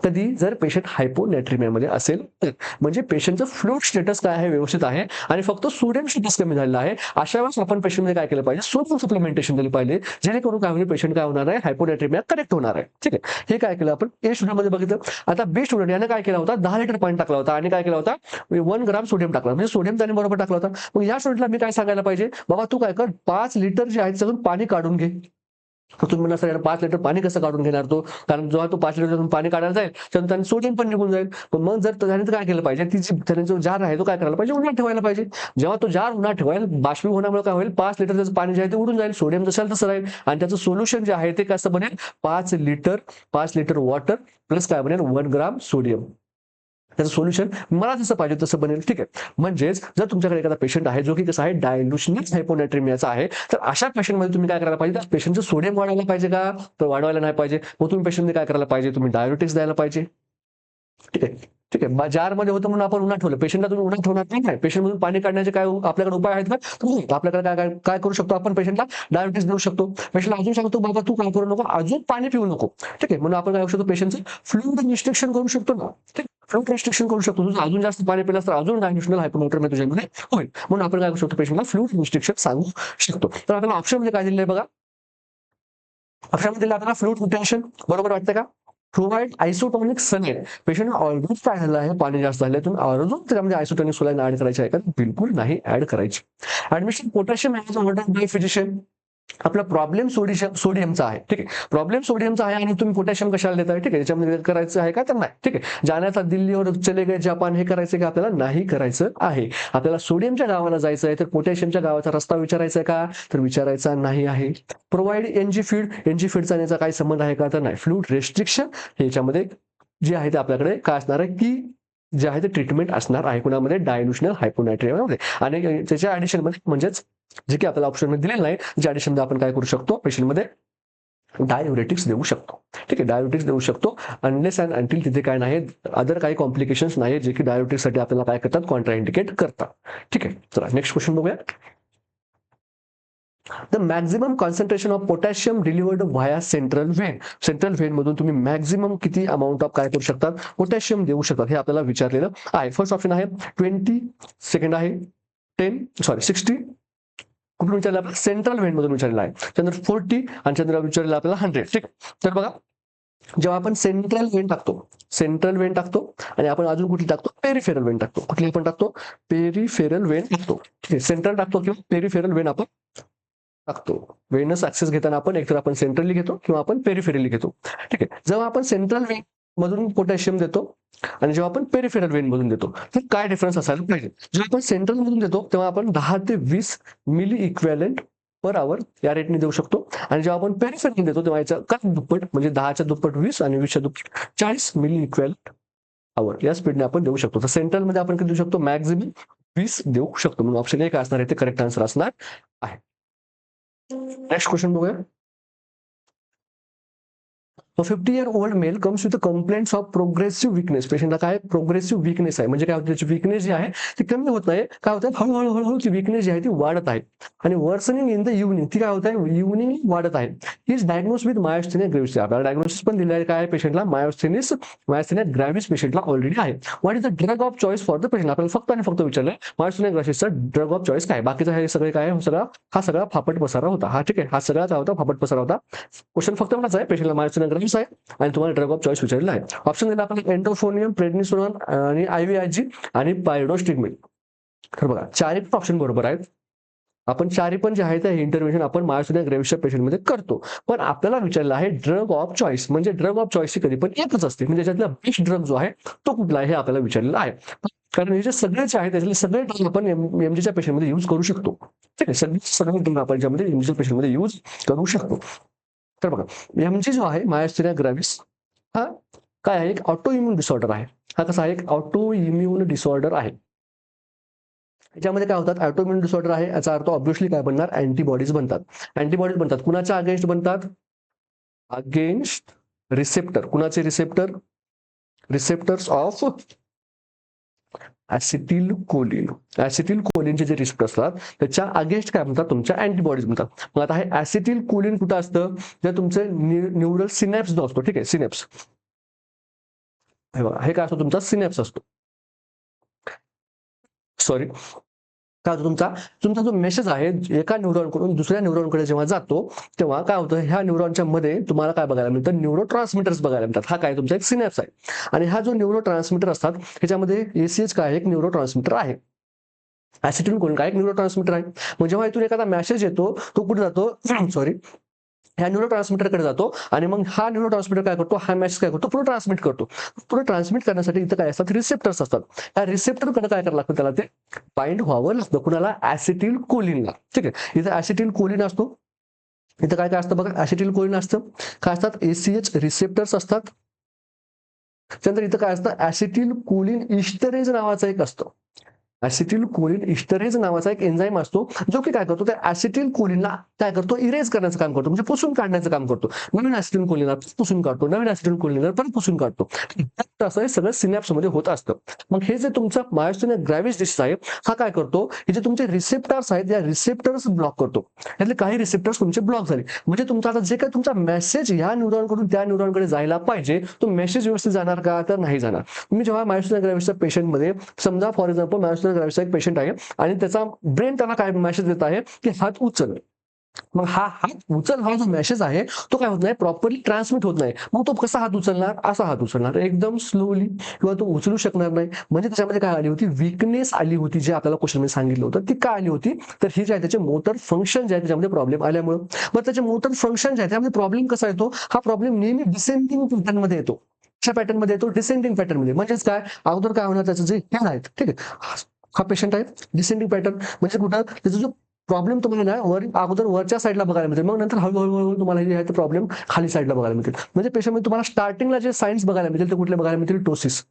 कधी जर पेशंट हायपोनॅट्रेमियामध्ये असेल तर, म्हणजे पेशंटचं फ्लूइड स्टेटस काय आहे, व्यवस्थित आहे आणि फक्त सोडियम स्टेटस कमी झालेला आहे, अशा वेळेस आपण पेशंटमध्ये काय केलं पाहिजे, सोडियम सप्लिमेंटेशन दिलं पाहिजे, जेणेकरून काय होईल, पेशंट काय होणार आहे, हायपोनॅट्रेमिया करेक्ट होणार आहे. ठीक आहे, हे काय केलं आपण ए स्टुडंटमध्ये बघितलं. आता बी स्टुडंट याने काय केला होता, 10 लिटर पाणी टाकला होता आणि काय केला होता, 1 ग्राम सोडियम टाकला, म्हणजे सोडियम त्याने बरोबर टाकला होता. मग या स्टुडंटला मी काय सांगायला पाहिजे, बाबा तू काय कर, 5 लिटर जे आहे त्याच्यातून पाणी काढून घे. तर तुम्ही म्हणणार सर 5 लिटर पाणी कसं काढून घेणार तो, कारण जेव्हा तो 5 लिटर पाणी काढायला जाईल तर त्याने सोडियम पण निघून जाईल. पण मग जर त्याने तर काय केलं पाहिजे, त्याने जो जार आहे तो काय करायला पाहिजे, उन्हात ठेवायला पाहिजे. जेव्हा तो जार उन्हात ठेवायला, बाष्पीभवन होण्यामुळे काय होईल, 5 लिटर त्याचं पाणी जे आहे ते उडून जाईल, सोडियम जसं तसं राहील आणि त्याचं सोल्युशन जे आहे ते कसं बनेल, 5 लिटर वॉटर प्लस काय बनेल, 1 ग्राम सोडियम. त्याचं सोल्युशन मला जसं पाहिजे तसं बनेल. ठीक आहे. म्हणजेच जर तुमच्याकडे एखादा पेशंट आहे जो की कसं आहे, डायल्युशनल हायपोनायट्रेमियाचा आहे, तर अशा पेशंटमध्ये तुम्ही काय करायला पाहिजे, त्या पेशंटचं सोडियम वाढवायला पाहिजे का, तर वाढवायला नाही पाहिजे. मग तुम्ही पेशंटने काय करायला पाहिजे, तुम्ही डायरेटिक्स द्यायला पाहिजे. ठीक आहे. ठीक आहे. जारमध्ये होतं म्हणून आपण उन्हात ठेवलं, पेशंटला तुम्ही उन्हात ठेवणार नाही. पेशंटमधून पाणी काढण्याचे काय आपल्याकडे उपाय आहेत का, आपल्याकडे काय काय काय करू शकतो आपण, पेशंटला डायरेटिक्स देऊ शकतो. पेशंटला अजून सांगतो, बाबा तू काय करू नको, अजून पाणी पिऊ नको. ठीक आहे. म्हणून आपण काय करू शकतो, पेशंटचं फ्लुइड रिस्ट्रिक्शन करू शकतो ना. ठीक, फ्लुइड रिस्ट्रिक्शन करू शकतो. तुझं अजून जास्त पाणी पिलास तर अजून डायल्युशनल हायपोनायट्रेमिया तुझ्यामध्ये होईल. म्हणून आपण काय करू शकतो, पेशंटला फ्लुइड रिस्ट्रिक्शन सांगू शकतो. तर आपल्याला ऑप्शन मध्ये काय दिलेलं आहे बघा, ऑप्शन दिलं आपल्याला फ्लुइड रिटेन्शन, बरोबर वाटतं का. प्रोव्हाइड आयसोटॉनिक सलाईन, पेशंट ऑलरेडी काय झालं आहे, पाणी जास्त झालं, तुम्ही अजून त्यामध्ये आयसोटॉनिक सलाईन ऍड करायची आहे का, बिलकुल नाही ऍड करायची. Admission potassium order by physician, आपला प्रॉब्लेम सोडियमचा आहे. ठीक आहे. प्रॉब्लेम सोडियमचा आहे आणि तुम्ही पोटॅशियम कशाला देताय. ठीक आहे. याच्यामध्ये करायचं आहे का, तर नाही. ठीक आहे. जाण्याचा दिल्लीवर चले गए जापान, हे करायचं का आपल्याला, नाही करायचं आहे. आपल्याला सोडियमच्या गावाला जायचं आहे, तर पोटॅशियमच्या गावाचा रस्ता विचारायचा का, तर विचारायचा नाही आहे. प्रोव्हाइड एनजी फीड, एनजी फीडचा याचा काही संबंध आहे का, तर नाही. फ्लुइड रेस्ट्रिक्शन याच्यामध्ये जे आहे ते आपल्याकडे काय असणार आहे, की जे आहे ते ट्रीटमेंट असणार आहे कुणामध्ये, डायल्युशनल हायपोनायट्रेमियामध्ये. आणि त्याच्या ऍडिशन मध्ये म्हणजेच जे की आपल्याला ऑप्शन मध्ये दिलेलं नाही, ज्या ऍडिशन मध्ये आपण काय करू शकतो, पेशंटमध्ये डाययुरेटिक्स देऊ शकतो. ठीक आहे. डाययुरेटिक्स देऊ शकतो अनलेस अँड अंटिल तिथे काय नाही, अदर काही कॉम्प्लिकेशन्स नाही जे की डाययुरेटिक्स साठी आपल्याला काय करतात, कॉन्ट्रा इंडिकेट करतात. ठीक आहे. चला नेक्स्ट क्वेश्चन बघूया. The maximum concentration of potassium delivered via central when, central when मधून तुम्ही मॅक्झिमम किती अमाऊंट ऑफ काय करू शकतात, पोटॅशियम देऊ शकतात, हे आपल्याला विचारलेलं आहे. फर्स्ट ऑप्शन आहे 20, सेकंड आहे 60, कुठून विचारलं आपल्याला, सेंट्रल व्हेन मधून विचारलेलं आहे. त्यानंतर 40 आणि त्यानंतर विचारलेलं आपल्याला 100. ठीक. तर बघा, जेव्हा आपण सेंट्रल वेन टाकतो आणि आपण अजून कुठली टाकतो, पेरिफेरल वेन टाकतो. कुठली आपण टाकतो, पेरिफेरल वेन टाकतो. ठीक आहे. सेंट्रल टाकतो किंवा पेरिफेरल वेन आपण टाकतो. वेनस ऍक्सेस घेताना आपण एकतर आपण सेंट्रली घेतो किंवा आपण पेरिफेरली घेतो. ठीक आहे. जेव्हा आपण सेंट्रल वेन मधून पोटॅशियम देतो आणि जेव्हा आपण पेरिफेरल वेन मधून देतो, तर काय डिफरन्स असायला पाहिजे. जेव्हा आपण सेंट्रल मधून देतो तेव्हा आपण 10 ते 20 मिली इक्वॅलेंट पर आवर या रेटने देऊ शकतो, आणि जेव्हा आपण पेरिफेरल देतो तेव्हा याच्या का दुप्पट, म्हणजे 10च्या दुप्पट 20 आणि 20च्या दुप्पट 40 मिली इक्वॅलेंट आवर या स्पीडने आपण देऊ शकतो. तर सेंट्रल मध्ये आपण किती देऊ शकतो, मॅक्झिमम 20 देऊ शकतो. म्हणून ऑप्शन एक असणार आहे ते करेक्ट आन्सर असणार आहे. नेक्स्ट क्वेश्चन बघूया. 50-year-old male comes with complaints of progressive weakness, पेशंटला काय प्रोग्रेसिव्ह विकनेस आहे, म्हणजे काय होतं, त्याची विकनेस जी आहे ती कमी होत नाही, काय होतं, हळूहळू ती विकनेस जी आहे ती वाढत आहे, आणि वर्सनिंग इन द इव्हनिंग, ती काय होत आहे, इव्हनिंग वाढत आहे. ही इज डायग्नोज विथ मायोस्थेनिया ग्रेव्हिस, आपल्याला डायग्नोसिस पण दिलेलं आहे काय पेशंटला, मायोस्थेनिया ग्रेव्हिस पेशंटला ऑलरेडी आहे. What is the drug of choice for the patient, आपल्याला फक्त आणि फक्त विचारलं मायोस्थेनिया ग्रेव्हिसचा ड्रग ऑफ चॉईस काय, बाकीचं हे सगळे काय हा सगळा फापट पसारा होता. हा ठीक आहे, हा सगळा काय होता, फापट पसारा होता. क्वेश्चन फक्त एवढाच आहे, पेशंटला मायोस्थेनिया ग्रेव्हिस आहे आणि तुम्हाला ड्रग ऑफ चॉईस विचारलेला आहे. ऑप्शन दिला आपण एंडोफोनियम, प्रेडनिसोलोन आणि IVIG आणि पायरोस्टिग्मिन. तर बघा चारही ऑप्शन बरोबर आहेत. आपण चारही पण जे आहे ते इंटरव्हेन्शन आपण मायोस्थेनिया ग्रेव्हिसच्या पेशंटमध्ये करतो. पण आपल्याला विचारलं आहे ड्रग ऑफ चॉईस, म्हणजे ड्रग ऑफ चॉईसची कधी पण एकच असते, म्हणजे त्याच्यातला बेस्ट ड्रग जो आहे तो कुठला आहे हे आपल्याला विचारलेलं आहे. कारण हे जे सगळे जे आहे त्याच्यातले सगळे ड्रग आपण एमजीच्या पेशंटमध्ये यूज करू शकतो. ठीक आहे. सगळे ड्रग आपण ज्यामध्ये एमजीच्या पेशंटमध्ये यूज करू शकतो. तर बघा, एमजी जो आहे मायोस्थेनिया ग्रेव्हिस हा काय आहे, एक ऑटो इम्युन डिसऑर्डर आहे. हा कसा आहे, एक ऑटो इम्युन डिसऑर्डर आहे. याच्यामध्ये काय होतात, ऑटो इम्युन डिसऑर्डर आहे याचा अर्थ ऑब्व्हियसली काय बनणार, अँटीबॉडीज बनतात. अँटीबॉडीज बनतात कुणाच्या अगेन्स्ट बनतात, अगेन्स्ट रिसेप्टर. कुणाचे रिसेप्टर, रिसेप्टर्स ऑफ ऍसिटिल कोलिनचे जे रिसेप्टर असतात त्याच्या अगेन्स्ट काय म्हणतात, तुमच्या अँटीबॉडीज म्हणतात. मग आता हे ऍसिटिल कोलिन कुठं असतं, जे तुमचे न्यूरल सिनॅप्स जो असतो, ठीक आहे, सिनॅप्स हे बघा, हे काय असतो, तुमचा सिनॅप्स असतो. सॉरी, काय होतं, तुमचा जो मेसेज आहे एका न्यूरॉनकडून दुसऱ्या न्यूरॉनकडे जेव्हा जातो तेव्हा काय होतं, ह्या न्यूरॉनच्या मध्ये तुम्हाला काय बघायला मिळतं, न्यूरो ट्रान्समिटर्स बघायला मिळतात. हा काय तुमचा एक सिनॅप्स आहे, आणि हा जो न्यूरो ट्रान्समिटर असतात ह्याच्यामध्ये ACH काय एक न्यूरो ट्रान्समिटर आहे, ऍसिटिल कोलिन काय एक न्यूरो ट्रान्समिटर आहे. मग जेव्हा इथून एखादा मेसेज येतो तो कुठे जातो, सॉरी, ह्या न्यूरो ट्रान्समीटरकडे जातो आणि मग हा न्यूरो ट्रान्समीटर काय करतो, हा मेसेज काय करतो, पुढे ट्रान्समिट करतो. पुढे ट्रान्समिट करण्यासाठी इथं काय असतात, रिसेप्टर्स असतात. या रिसेप्टरकडे काय करावं लागतं, त्याला ते बाइंड व्हावं लागतं. कुणाला, ऍसिटिल कोलिनला. ठीक आहे, इथं ऍसिटिल कोलिन असतो. इथं काय काय असतं बघा, ऍसिटिल कोलिन असतं. काय असतात, ACH रिसेप्टर्स असतात. त्यानंतर इथं काय असतं, ऍसिटिल कोलिन इस्टरेज नावाचा एक असतो. ऍसिटिल कोलिन इस्टरेज नावाचा एक एन्झाईम असतो, जो की काय करतो, त्या ऍसिटिल कोलिनला काय करतो, इरेज करण्याचं काम करतो, म्हणजे पुसून काढण्याचं काम करतो. नवीन ऍसिटिल कोलिनला पुसून काढतो, नवीन ऍसिटिल कोलिनला परत पुसून काढतो. असं हे सगळं सिनॅप्स मध्ये होत असतं. मग हे जे तुमचा मायोसिनिया ग्रॅव्हिस डिसीज आहे, हा काय करतो, हे जे तुमचे रिसेप्टर्स आहेत, या रिसेप्टर्स ब्लॉक करतो. यातले काही रिसेप्टर्स तुमचे ब्लॉक झाले, म्हणजे तुमचा आता जे काही तुमचा मेसेज या न्यूरॉनकडून त्या न्यूरॉनकडे जायला पाहिजे, तो मेसेज व्यवस्थित जाणार का, तर नाही जाणार. तुम्ही जेव्हा मायोसिनिया ग्रॅव्हिसच्या पेशंटमध्ये, समजा फॉर एक्झाम्पल मायोसिनिया ग्रॅव्हिसचा एक पेशंट आहे आणि त्याचा ब्रेन त्याला काय मेसेज देत आहे की हात उचल. मग हा हात उचल हा जो मेसेज आहे तो काय होत नाही, प्रॉपरली ट्रान्समिट होत नाही. मग तो कसा हात उचलणार, असा हात उचलणार, एकदम स्लोली, किंवा तो उचलू शकणार नाही. म्हणजे त्याच्यामध्ये काय आली होती, वीकनेस आली होती, जे आपल्याला क्वेश्चन मध्ये सांगितलं होतं. ती काय आली होती, तर ही जे आहे त्याचे मोटर फंक्शन जे आहे त्याच्यामध्ये प्रॉब्लेम आल्यामुळे. मग त्याचे मोटर फंक्शन जे आहे त्यामध्ये प्रॉब्लेम कसा येतो, हा प्रॉब्लेम नेहमी डिसेंडिंग पॅटर्न मध्ये येतो. अशा पॅटर्न मध्ये येतो, डिसेंडिंग पॅटर्न मध्ये. म्हणजेच काय, अगोदर काय होणार, त्याचं जे हँड आहेत, ठीक आहे, हा पेशंट आहे, डिसेंडिंग पॅटर्न म्हणजे कुठं, त्याचा जो प्रॉब्लेम तुम्हाला ना अगोदर वरच्या साईडला बघायला मिळेल, मग नंतर हळूहळू तुम्हाला जे आहे ते प्रॉब्लेम खाली साईडला बघायला मिळतील. म्हणजे पेशंटमध्ये तुम्हाला स्टार्टिंगला जे सायन्स बघायला मिळतील ते कुठले बघायला मिळतील, टोसिस.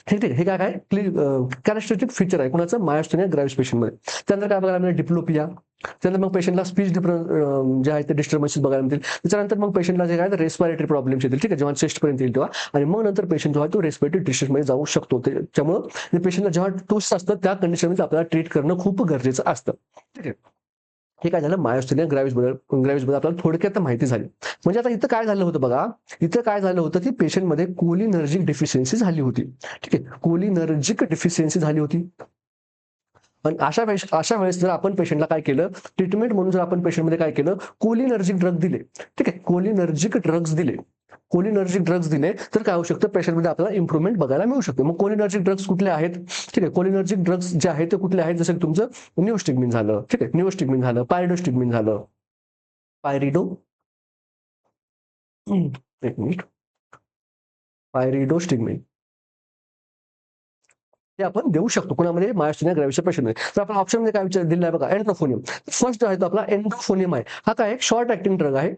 ठीक आहे, हे काय काय कॅरेक्टरिस्टिक फीचर आहे कुणाचं, मायोसिनिया ग्रॅव्हिस पेशंटमध्ये. त्यानंतर काय बघायला मिळेल, डिप्लोपिया. त्यानंतर मग पेशंटला स्पीच जे आहे ते डिस्टर्बन्सेस बघायला मिळतील. त्याच्यानंतर मग पेशंटला जे काय रेस्पिरेटरी प्रॉब्लेम्स येतील, ठीक आहे, जेव्हा चेस्ट पर्यंत येईल तेव्हा. आणि मग नंतर पेशंट जो आहे तो रेस्पिरेटरी डिस्ट्रेस मध्ये जाऊ शकतो. त्याच्यामुळे पेशंटला जेव्हा टोस्ट असतं त्या कंडिशनमध्ये आपल्याला ट्रीट करणं खूप गरजेचं असतं. ठीक आहे, हे काय झालं, मायोसिनिया ग्रॅव्हिस बद्दल आपल्याला थोडक्यात माहिती झाली. म्हणजे आता इथं काय झालं होतं बघा, इथं काय झालं होतं की पेशंटमध्ये कोलिनर्जिक डेफिशियन्सी झाली होती. ठीक आहे, कोलिनर्जिक डेफिशियन्सी झाली होती. पण अशा वेळेस जर आपण पेशंटला काय केलं, ट्रीटमेंट म्हणून जर आपण पेशंटमध्ये काय केलं, कोलिनर्जिक ड्रग दिले. ठीक आहे, कोलिनर्जिक ड्रग्ज दिले. कोलिनर्जिक ड्रग्ज दिले तर काय होऊ शकतं, पेशंटमध्ये आपल्याला इम्प्रुव्हमेंट बघायला मिळू शकते. मग कोलिनर्जिक ड्रग्ज कुठले आहेत, ठीक आहे, कोलिनर्जिक ड्रग्ज जे आहेत ते कुठले आहेत, जसं की तुमचं निओस्टिग्मिन झालं, ठीक आहे, निओस्टिग्मिन झालं, पायरिडोस्टिग्मिन झालं, पायरिडो एक मिनिट, पायरिडोस्टिग्मिन हे आपण देऊ शकतो कुणामध्ये, मायोसिनिया ग्रॅव्हिसच्या पेशंटमध्ये. तर आपण ऑप्शनमध्ये काय विचार दिला आहे बघा, एंड्रोफोनियम. फर्स्ट आहे तो आपला एंड्रोफोनियम आहे. हा काय एक शॉर्ट ऍक्टिंग ड्रग आहे.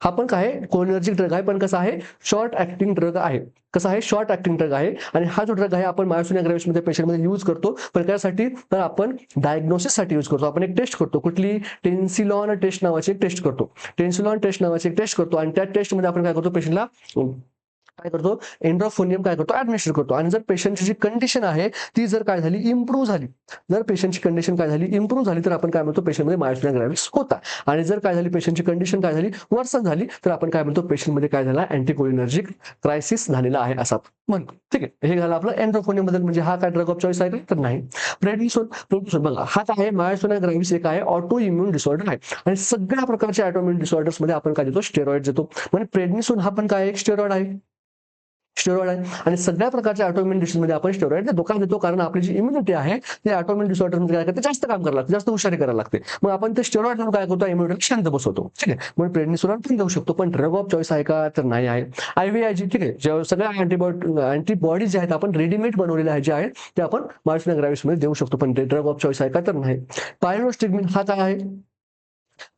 हा पण काय आहे, कोलिनर्जिक ड्रग आहे, पण कसा आहे, शॉर्ट ऍक्टिंग ड्रग आहे. कसा आहे, शॉर्ट ऍक्टिंग ड्रग आहे. आणि हा जो ड्रग आहे आपण मायोसिनिया ग्रॅव्हिसमध्ये पेशंटमध्ये यूज करतो. पण त्यासाठी तर आपण डायग्नोसिससाठी यूज करतो. आपण एक टेस्ट करतो, कुठली, टेन्सिलॉन टेस्ट नावाची एक टेस्ट करतो. टेन्सिलॉन टेस्ट नावाची एक टेस्ट करतो आणि त्या टेस्टमध्ये आपण काय करतो, पेशंटला काय करतो, एंड्रोफोनियम काय करतो, ऍडमिनिस्टर करतो. आणि जर पेशंटची जी कंडिशन आहे ती जर काय झाली, इम्प्रूव्ह झाली, जर पेशंटची कंडिशन काय झाली, इम्प्रूव्ह झाली, तर आपण काय म्हणतो, पेशंटमध्ये मायोसिनिया ग्रॅव्हिस होता. आणि जर काय झाली, पेशंटची कंडिशन काय झाली, वर्सन झाली, तर आपण काय म्हणतो, पेशंटमध्ये काय झाला, अँटीकोलिनर्जिक क्रायसिस झालेला आहे असं म्हणतो. ठीक आहे, हे झालं आपलं एंड्रोफोनियम बद्दल. म्हणजे हा काय ड्रग ऑफ चॉईस आहे का, तर नाही. प्रेडनिसोन बघा, हा काय आहे, मायोसिनिया ग्रॅव्हिस एक आहे, ऑटो इम्युन डिसऑर्डर आहे. आणि सगळ्या प्रकारच्या ऑटोइम्युन डिसऑर्डर्स मध्ये आपण काय देतो, स्टेरॉइड देतो. म्हणजे प्रेडनिसोन हा पण काय एक स्टेरॉइड आहे, स्टेरॉइड आहे. आणि सगळ्या प्रकारच्या ऑटोइम्युन डिसीजमध्ये आपण स्टेरॉइड देतो. का देतो, कारण आपली जी इम्युनिटी आहे ते ऑटोइम्युन डिसऑर्डर मध्ये काय करते, जास्त काम करायला लागते, जास्त हुशारी करायला लागते. मग आपण ते स्टेरॉइड देऊन काय करतो, इम्युनिटी शांत बसवतो. ठीक आहे, म्हणून प्रेडनिसोन पण देऊ शकतो. पण ड्रग ऑफ चॉईस आहे का, तर नाही आहे. IVIG, ठीक आहे, जेव्हा सगळ्या अँटीबॉडी जे आहेत आपण रेडीमेड बनवलेले आहेत, जे आहेत ते आपण मायोसिनिया ग्रॅव्हिस मध्ये देऊ शकतो. पण ते ड्रग ऑफ चॉईस आहे का, तर नाही. पायरिडोस्टिग्मिन हा काय आहे,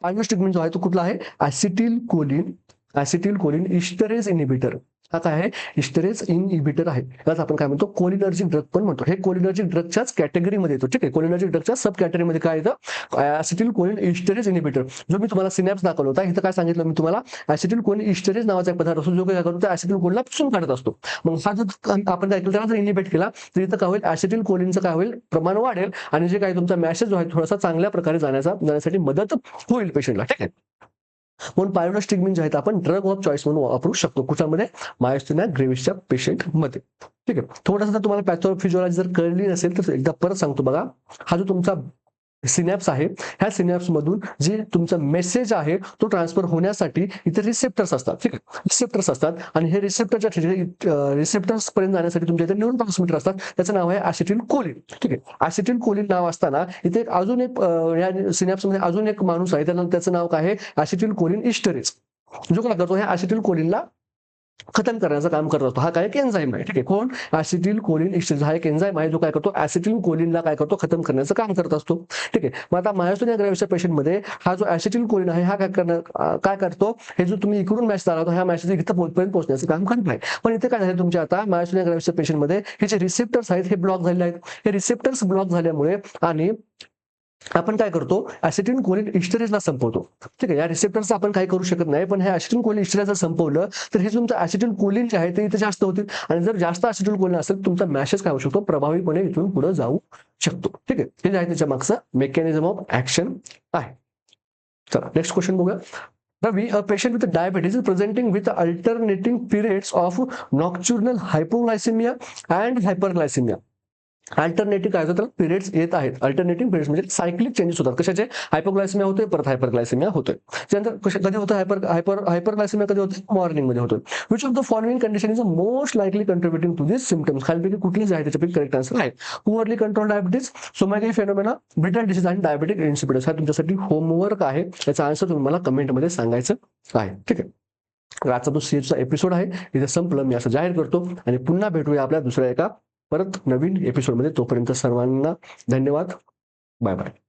पायरिडोस्टिग्मिन जो आहे तो कुठला आहे, ऍसिटिल कोलिन इस्टरेज इनिबिटर. हा काय आहे, इस्टरेज इनहिबिटर आहे. याच आपण काय म्हणतो, कोलिनर्जिक ड्रग पण म्हणतो. हे कोलिनर्जिक ड्रगच्याच कॅटेगरीमध्ये येतो. ठीक आहे, कोलिनर्जिक ड्रगच्या सब कॅटेगरीमध्ये काय येतं, ऍसिटिल कोलिन इस्टरेज इनिबिटर. जो मी तुम्हाला सिनॅप्स दाखवला होता, इथं काय सांगितलं मी तुम्हाला, ऍसिटिल कोलिन इस्टरेज नावाचा एक पदार्थ असतो, जो काय करतो, ऍसिटिल कोलिनला पुसून काढत असतो. मग हा जर आपण काय केलं, त्याला जर इनिबिट केला, तर इथं काय होईल, ऍसिटिल कोलिनचं काय होईल, प्रमाण वाढेल. आणि जे काही तुमचा मॅसेज जो आहे थोडासा चांगल्या प्रकारे जाण्यासाठी मदत होईल पेशंटला. ठीक आहे, म्हणून पायरिडोस्टिग्मिन जे आहेत आपण ड्रग ऑफ चॉईस म्हणून वापरू शकतो. कुठल्यामध्ये, मायोसिनिया ग्रॅव्हिसच्या पेशंटमध्ये. ठीक आहे, थोडासा तुम्हाला पॅथोफिजिओलॉजी जर कळली नसेल तर एकदा परत सांगतो बघा. हा जो तुमचा सिनॅप्स आहे, ह्या सिनॅप्समधून जे तुमचा मेसेज आहे तो ट्रान्सफर होण्यासाठी इथे रिसेप्टर्स असतात. ठीक आहे, रिसेप्टर्स असतात आणि हे रिसेप्टर्स पर्यंत जाण्यासाठी तुमच्या इथे न्यूरो ट्रान्समीटर असतात. त्याचं नाव आहे ॲसिटिल कोलिन. ठीक आहे, ॲसिटिल कोलिन नाव असताना इथे अजून एक या सिनॅप्समध्ये अजून एक माणूस आहे, त्याचं नाव काय आहे, ॲसिटिल कोलिन इस्टरेज, जो काय करतो ह्या ॲसिटिल कोलिनला खतम करण्याचं काम करत असतो. हा काय एक एन्झाईम आहे. ठीक आहे, कोण, ॲसिटिल कोलिन इस्टरेज हा एक एन्झाईम आहे जो काय करतो, ॲसिटिल कोलिनला काय करतो, खतम करण्याचं काम करत असतो. ठीक आहे, मग आता मायोसिनिया ग्रेव्हिसच्या पेशंटमध्ये हा जो ॲसिटिल कोलिन आहे हा काय करतो, हे जो तुम्ही इकडून मॅसेज आला होता ह्या मॅसेज इथं पोहोचपर्यंत पोहोचण्याचं काम करत आहे. पण इथे काय झालं तुमच्या आता मायोसिनिया ग्रेव्हिसच्या पेशंटमध्ये हे जे रिसेप्टर्स आहेत हे ब्लॉक झालेले आहेत. हे रिसेप्टर्स ब्लॉक झाल्यामुळे आणि आपण काय करतो, ॲसिटिल कोलिन इस्टरेजला संपवतो. ठीक आहे, या रिसेप्टर्सचं आपण काय करू शकत नाही, पण हे ॲसिटिल कोलिन इस्टरेजला संपवलं तर हे तुमचं ॲसिटिल कोलिन जे आहे ते इथे जास्त होतील आणि जर जास्त ॲसिटिल कोलिन असेल तुमचा मॅसेज काय होऊ शकतो, प्रभावीपणे इथून पुढे जाऊ शकतो. ठीक आहे, हे जे आहे त्याच्या मागचं मेकॅनिझम ऑफ ऍक्शन आहे. चला नेक्स्ट क्वेश्चन बघूया. Ravi, a patient with diabetes is presenting with alternating periods of nocturnal hypoglycemia and hyperglycemia. Alternative काय होतं, पिरियड्स येत आहेत. अल्टरनेटिव्ह पिरियड्स म्हणजे सायक्लिक चेंजेस होतात. कशाचे, हायपोग्लायसेमिया होतोय, परत हायपरग्लायसेमिया होतोय. त्यानंतर कधी होतं हायपरग्लायसेमिया कधी होतं, मॉर्निंग मध्ये होतं. Which of the following condition is most likely contributing to this symptoms, खालीपैकी कुठली जे आहे त्याच्यापैकी करेक्ट आन्सर आहे. Poorly control diabetes, somatic phenomena, brittle disease आणि डायबेटिक इन्सिपिडन्स. हा तुमच्यासाठी होमवर्क आहे, याचा आन्सर तुम्ही मला कमेंटमध्ये सांगायचं आहे. ठीक आहे, आजचा जो सीएचचा एपिसोड आहे इथे संपलं, मी असं जाहीर करतो आणि पुन्हा भेटूया आपल्या दुसऱ्या एका परत नवीन एपिसोडमध्ये. तोपर्यंत सर्वांना धन्यवाद, बाय बाय.